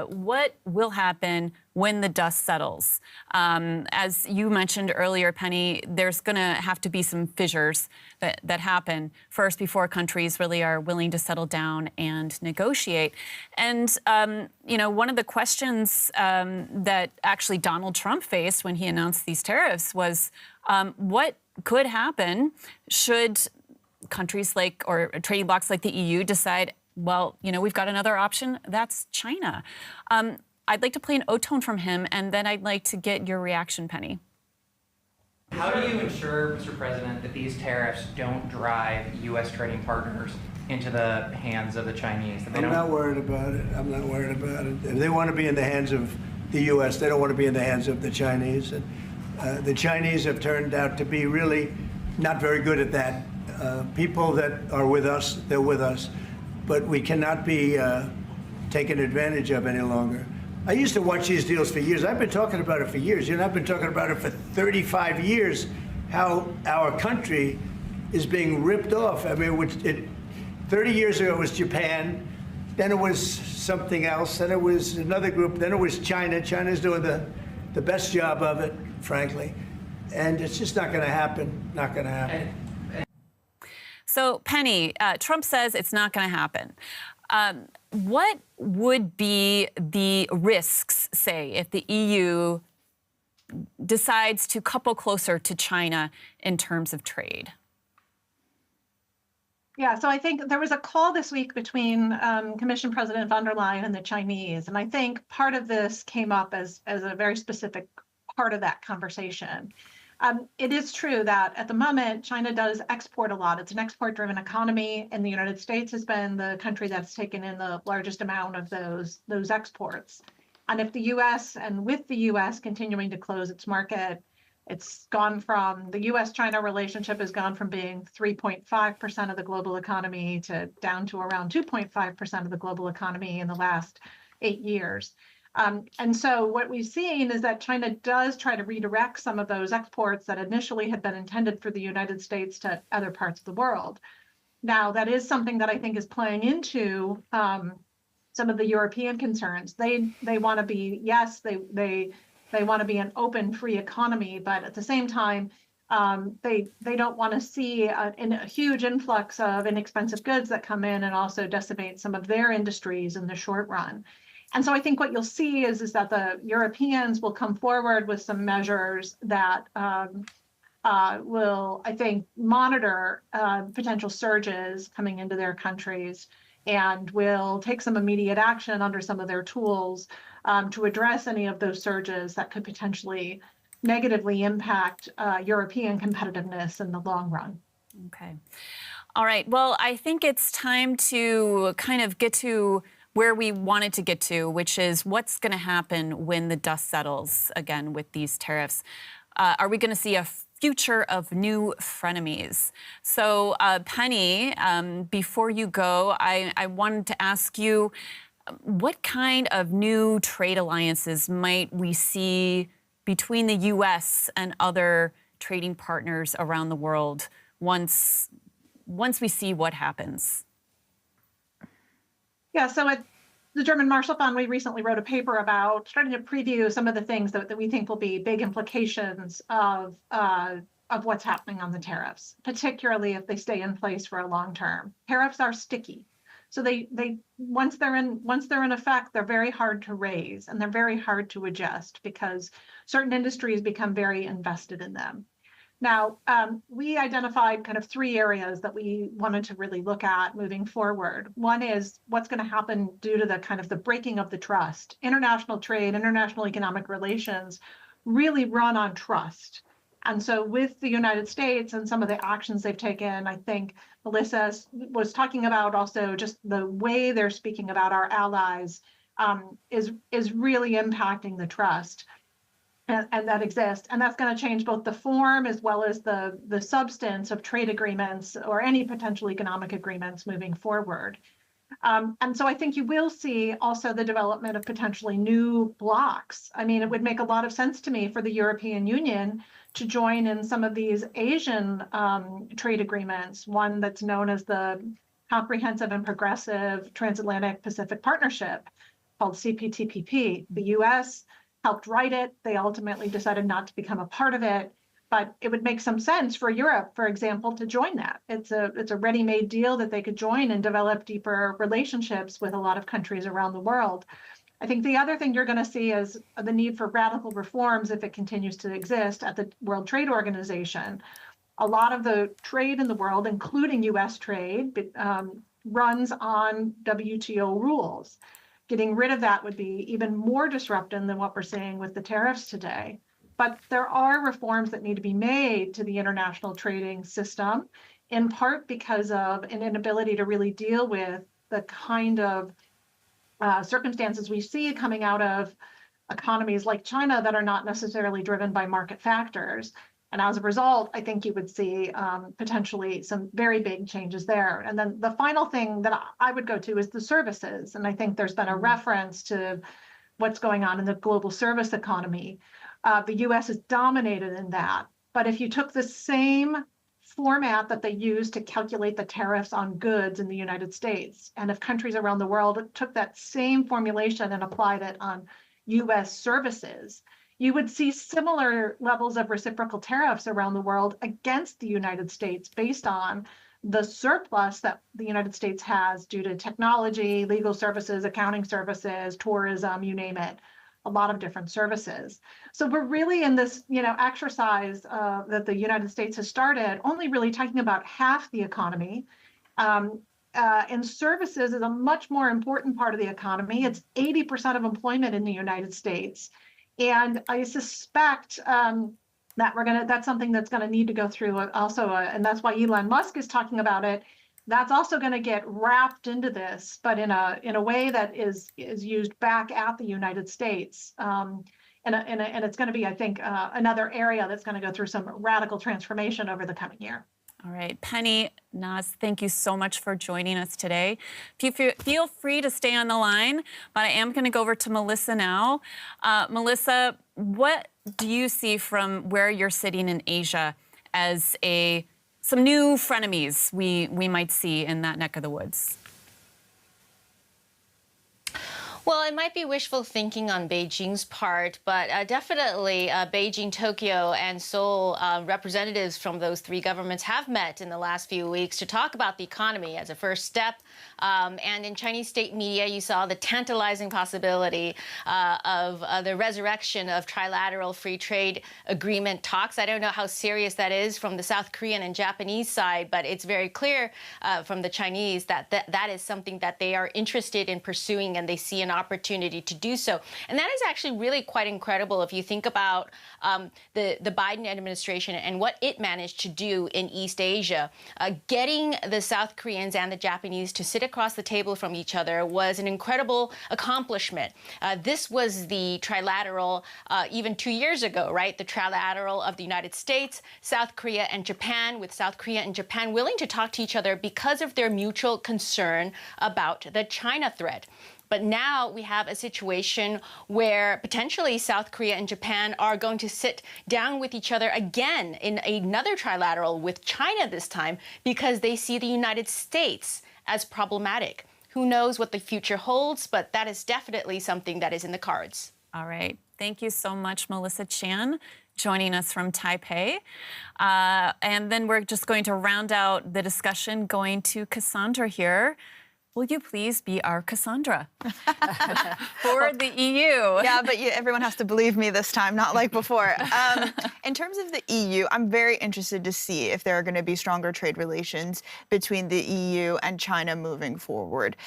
what will happen when the dust settles. As you mentioned earlier, Penny, there's going to have to be some fissures that happen first before countries really are willing to settle down and negotiate. And, one of the questions that actually Donald Trump faced when he announced these tariffs was what could happen should countries like, or trading blocs like the EU decide, well, we've got another option, that's China. I'd like to play an O-tone from him, and then I'd like to get your reaction, Penny. How do you ensure, Mr. President, that these tariffs don't drive U.S. trading partners into the hands of the Chinese? I'm not worried about it. I'm not worried about it. If they want to be in the hands of the U.S., they don't want to be in the hands of the Chinese. And the Chinese have turned out to be really not very good at that. People that are with us, they're with us. But we cannot be taken advantage of any longer. I used to watch these deals for years. I've been talking about it for years. I've been talking about it for 35 years, how our country is being ripped off. I mean, 30 years ago it was Japan, then it was something else, then it was another group, then it was China. China's doing the best job of it, frankly. And it's just not going to happen, not going to happen. So, Penny, Trump says it's not going to happen. What would be the risks, say, if the EU decides to couple closer to China in terms of trade? Yeah, so I think there was a call this week between Commission President von der Leyen and the Chinese, and I think part of this came up as a very specific part of that conversation. It is true that at the moment, China does export a lot. It's an export-driven economy, and the United States has been the country that's taken in the largest amount of those exports. And if the U.S. and with the U.S. continuing to close its market, it's gone from, the U.S.-China relationship has gone from being 3.5% of the global economy to down to around 2.5% of the global economy in the last 8 years. And so what we've seen is that China does try to redirect some of those exports that initially had been intended for the United States to other parts of the world. Now, that is something that I think is playing into some of the European concerns. They want to be, yes, they want to be an open, free economy, but at the same time, they don't want to see a huge influx of inexpensive goods that come in and also decimate some of their industries in the short run. And so I think what you'll see is that the Europeans will come forward with some measures that will, I think, monitor potential surges coming into their countries and will take some immediate action under some of their tools to address any of those surges that could potentially negatively impact European competitiveness in the long run. Okay. All right. Well, I think it's time to kind of get to where we wanted to get to, which is what's going to happen when the dust settles again with these tariffs. Are we going to see a future of new frenemies? So, Penny, before you go, I wanted to ask you, what kind of new trade alliances might we see between the U.S. and other trading partners around the world once we see what happens? Yeah, so at the German Marshall Fund, we recently wrote a paper about starting to preview some of the things that we think will be big implications of what's happening on the tariffs, particularly if they stay in place for a long term. Tariffs are sticky. So they once they're in effect, they're very hard to raise and they're very hard to adjust because certain industries become very invested in them. Now, we identified kind of 3 areas that we wanted to really look at moving forward. One is what's going to happen due to the kind of the breaking of the trust. International trade, international economic relations really run on trust. And so with the United States and some of the actions they've taken, I think Melissa was talking about also just the way they're speaking about our allies is really impacting the trust. And that exists. And that's going to change both the form as well as the substance of trade agreements or any potential economic agreements moving forward. And so I think you will see also the development of potentially new blocs. I mean, it would make a lot of sense to me for the European Union to join in some of these Asian trade agreements, one that's known as the Comprehensive and Progressive Transatlantic Pacific Partnership called CPTPP. The US helped write it. They ultimately decided not to become a part of it, but it would make some sense for Europe, for example, to join that. It's a ready-made deal that they could join and develop deeper relationships with a lot of countries around the world. I think the other thing you're going to see is the need for radical reforms if it continues to exist at the World Trade Organization. A lot of the trade in the world, including US trade, runs on WTO rules. Getting rid of that would be even more disruptive than what we're seeing with the tariffs today. But there are reforms that need to be made to the international trading system, in part because of an inability to really deal with the kind of circumstances we see coming out of economies like China that are not necessarily driven by market factors. And as a result, I think you would see potentially some very big changes there. And then the final thing that I would go to is the services. And I think there's been a reference to what's going on in the global service economy. The US is dominated in that. But if you took the same format that they use to calculate the tariffs on goods in the United States, and if countries around the world took that same formulation and applied it on US services, you would see similar levels of reciprocal tariffs around the world against the United States based on the surplus that the United States has due to technology, legal services, accounting services, tourism, you name it, a lot of different services. So we're really in this, exercise that the United States has started, only really talking about half the economy. And services is a much more important part of the economy. It's 80% of employment in the United States. And I suspect that's something that's going to need to go through also, and that's why Elon Musk is talking about it. That's also going to get wrapped into this, but in a way that is used back at the United States. And it's going to be, I think, another area that's going to go through some radical transformation over the coming year. All right, Penny, Naz, thank you so much for joining us today. Feel free to stay on the line, but I am going to go over to Melissa now. Melissa, what do you see from where you're sitting in Asia as some new frenemies we might see in that neck of the woods? Well, it might be wishful thinking on Beijing's part, but definitely Beijing, Tokyo, and Seoul representatives from those 3 governments have met in the last few weeks to talk about the economy as a first step. And in Chinese state media, you saw the tantalizing possibility of the resurrection of trilateral free trade agreement talks. I don't know how serious that is from the South Korean and Japanese side, but it's very clear from the Chinese that that is something that they are interested in pursuing, and they see an opportunity to do so. And that is actually really quite incredible if you think about the Biden administration and what it managed to do in East Asia. Getting the South Koreans and the Japanese to sit across the table from each other was an incredible accomplishment. This was the trilateral even 2 years ago, right? The trilateral of the United States, South Korea, and Japan, with South Korea and Japan willing to talk to each other because of their mutual concern about the China threat. But now we have a situation where potentially South Korea and Japan are going to sit down with each other again in another trilateral with China this time because they see the United States as problematic. Who knows what the future holds, but that is definitely something that is in the cards. All right. Thank you so much, Melissa Chan, joining us from Taipei. And then we're just going to round out the discussion going to Cassandra here. Will you please be our Cassandra for the EU? Yeah, but everyone has to believe me this time, not like before. In terms of the EU, I'm very interested to see if there are going to be stronger trade relations between the EU and China moving forward.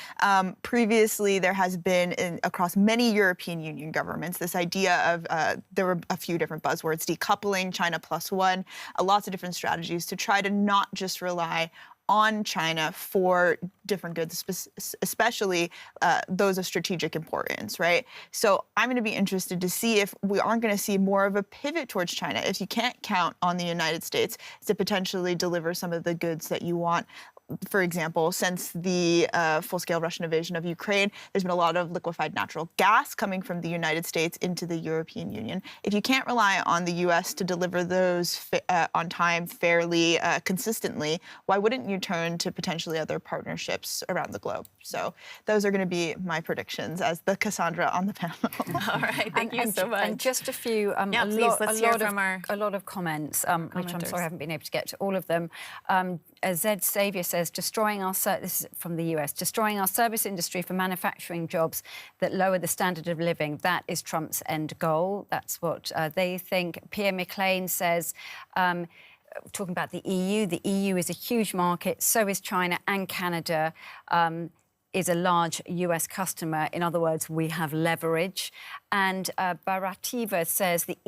Previously, there has been, across many European Union governments, this idea of, there were a few different buzzwords, decoupling, China +1, lots of different strategies to try to not just rely on China for different goods, especially those of strategic importance, right? So I'm going to be interested to see if we aren't going to see more of a pivot towards China, if you can't count on the United States to potentially deliver some of the goods that you want. For example, since the full-scale Russian invasion of Ukraine, there's been a lot of liquefied natural gas coming from the United States into the European Union. If you can't rely on the U.S. to deliver those on time, fairly, consistently, why wouldn't you turn to potentially other partnerships around the globe? So those are going to be my predictions as the Cassandra on the panel. All right, thank you so much. And just a few, a lot of comments, which I'm sorry I haven't been able to get to all of them. Zed Saviour says, destroying our this is from the US, destroying our service industry for manufacturing jobs that lower the standard of living. That is Trump's end goal. That's what they think. Pierre McLean says, talking about the EU is a huge market, so is China and Canada. Is a large US customer. In other words, we have leverage. And Barativa says the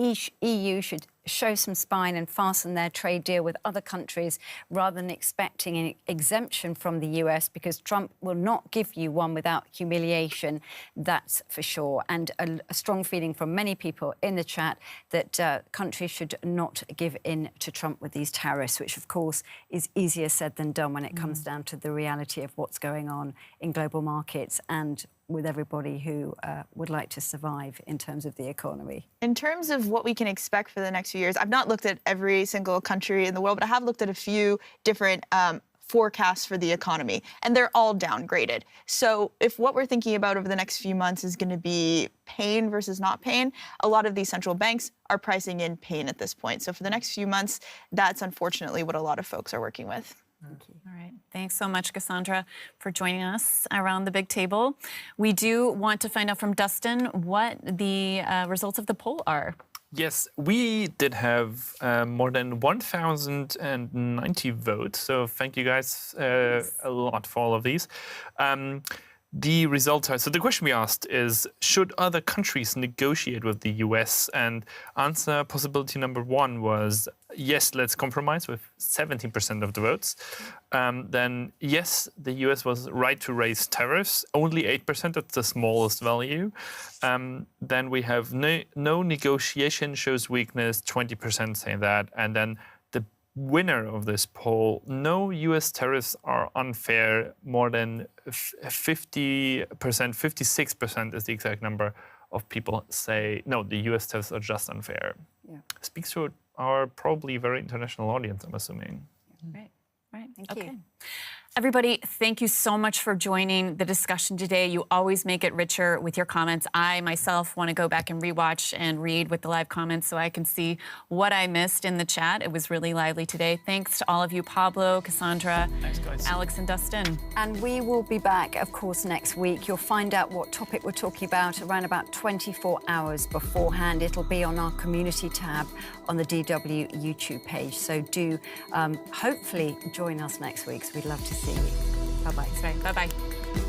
EU should show some spine and fasten their trade deal with other countries rather than expecting an exemption from the US, because Trump will not give you one without humiliation, that's for sure. And a strong feeling from many people in the chat that countries should not give in to Trump with these tariffs, which of course is easier said than done when it comes down to the reality of what's going on in global markets and with everybody who would like to survive in terms of the economy. In terms of what we can expect for the next few years, I've not looked at every single country in the world, but I have looked at a few different forecasts for the economy, and they're all downgraded. So if what we're thinking about over the next few months is going to be pain versus not pain, a lot of these central banks are pricing in pain at this point. So for the next few months, that's unfortunately what a lot of folks are working with. Thank you. All right. Thanks so much, Cassandra, for joining us around the big table. We do want to find out from Dustin what the results of the poll are. Yes, we did have more than 1,090 votes. So thank you guys a lot for all of these. The results are, so the question we asked is, should other countries negotiate with the US? And answer possibility number one was, yes, let's compromise, with 17% of the votes. Then yes, the US was right to raise tariffs, only 8%, that's the smallest value. Then we have no negotiation shows weakness, 20% say that. And then the winner of this poll, no US tariffs are unfair, more than 50%, 56% is the exact number of people say, no, the US tariffs are just unfair. Yeah. Speaks to our probably very international audience, I'm assuming. Right, right, thank you. Everybody, thank you so much for joining the discussion today. You always make it richer with your comments. I myself want to go back and rewatch and read with the live comments so I can see what I missed in the chat. It was really lively today. Thanks to all of you, Pablo, Cassandra, Alex, and Dustin. And we will be back, of course, next week. You'll find out what topic we're talking about around about 24 hours beforehand. It'll be on our community tab on the DW YouTube page. So do hopefully join us next week. So we'd love to see you. Bye-bye. That's right. Bye-bye.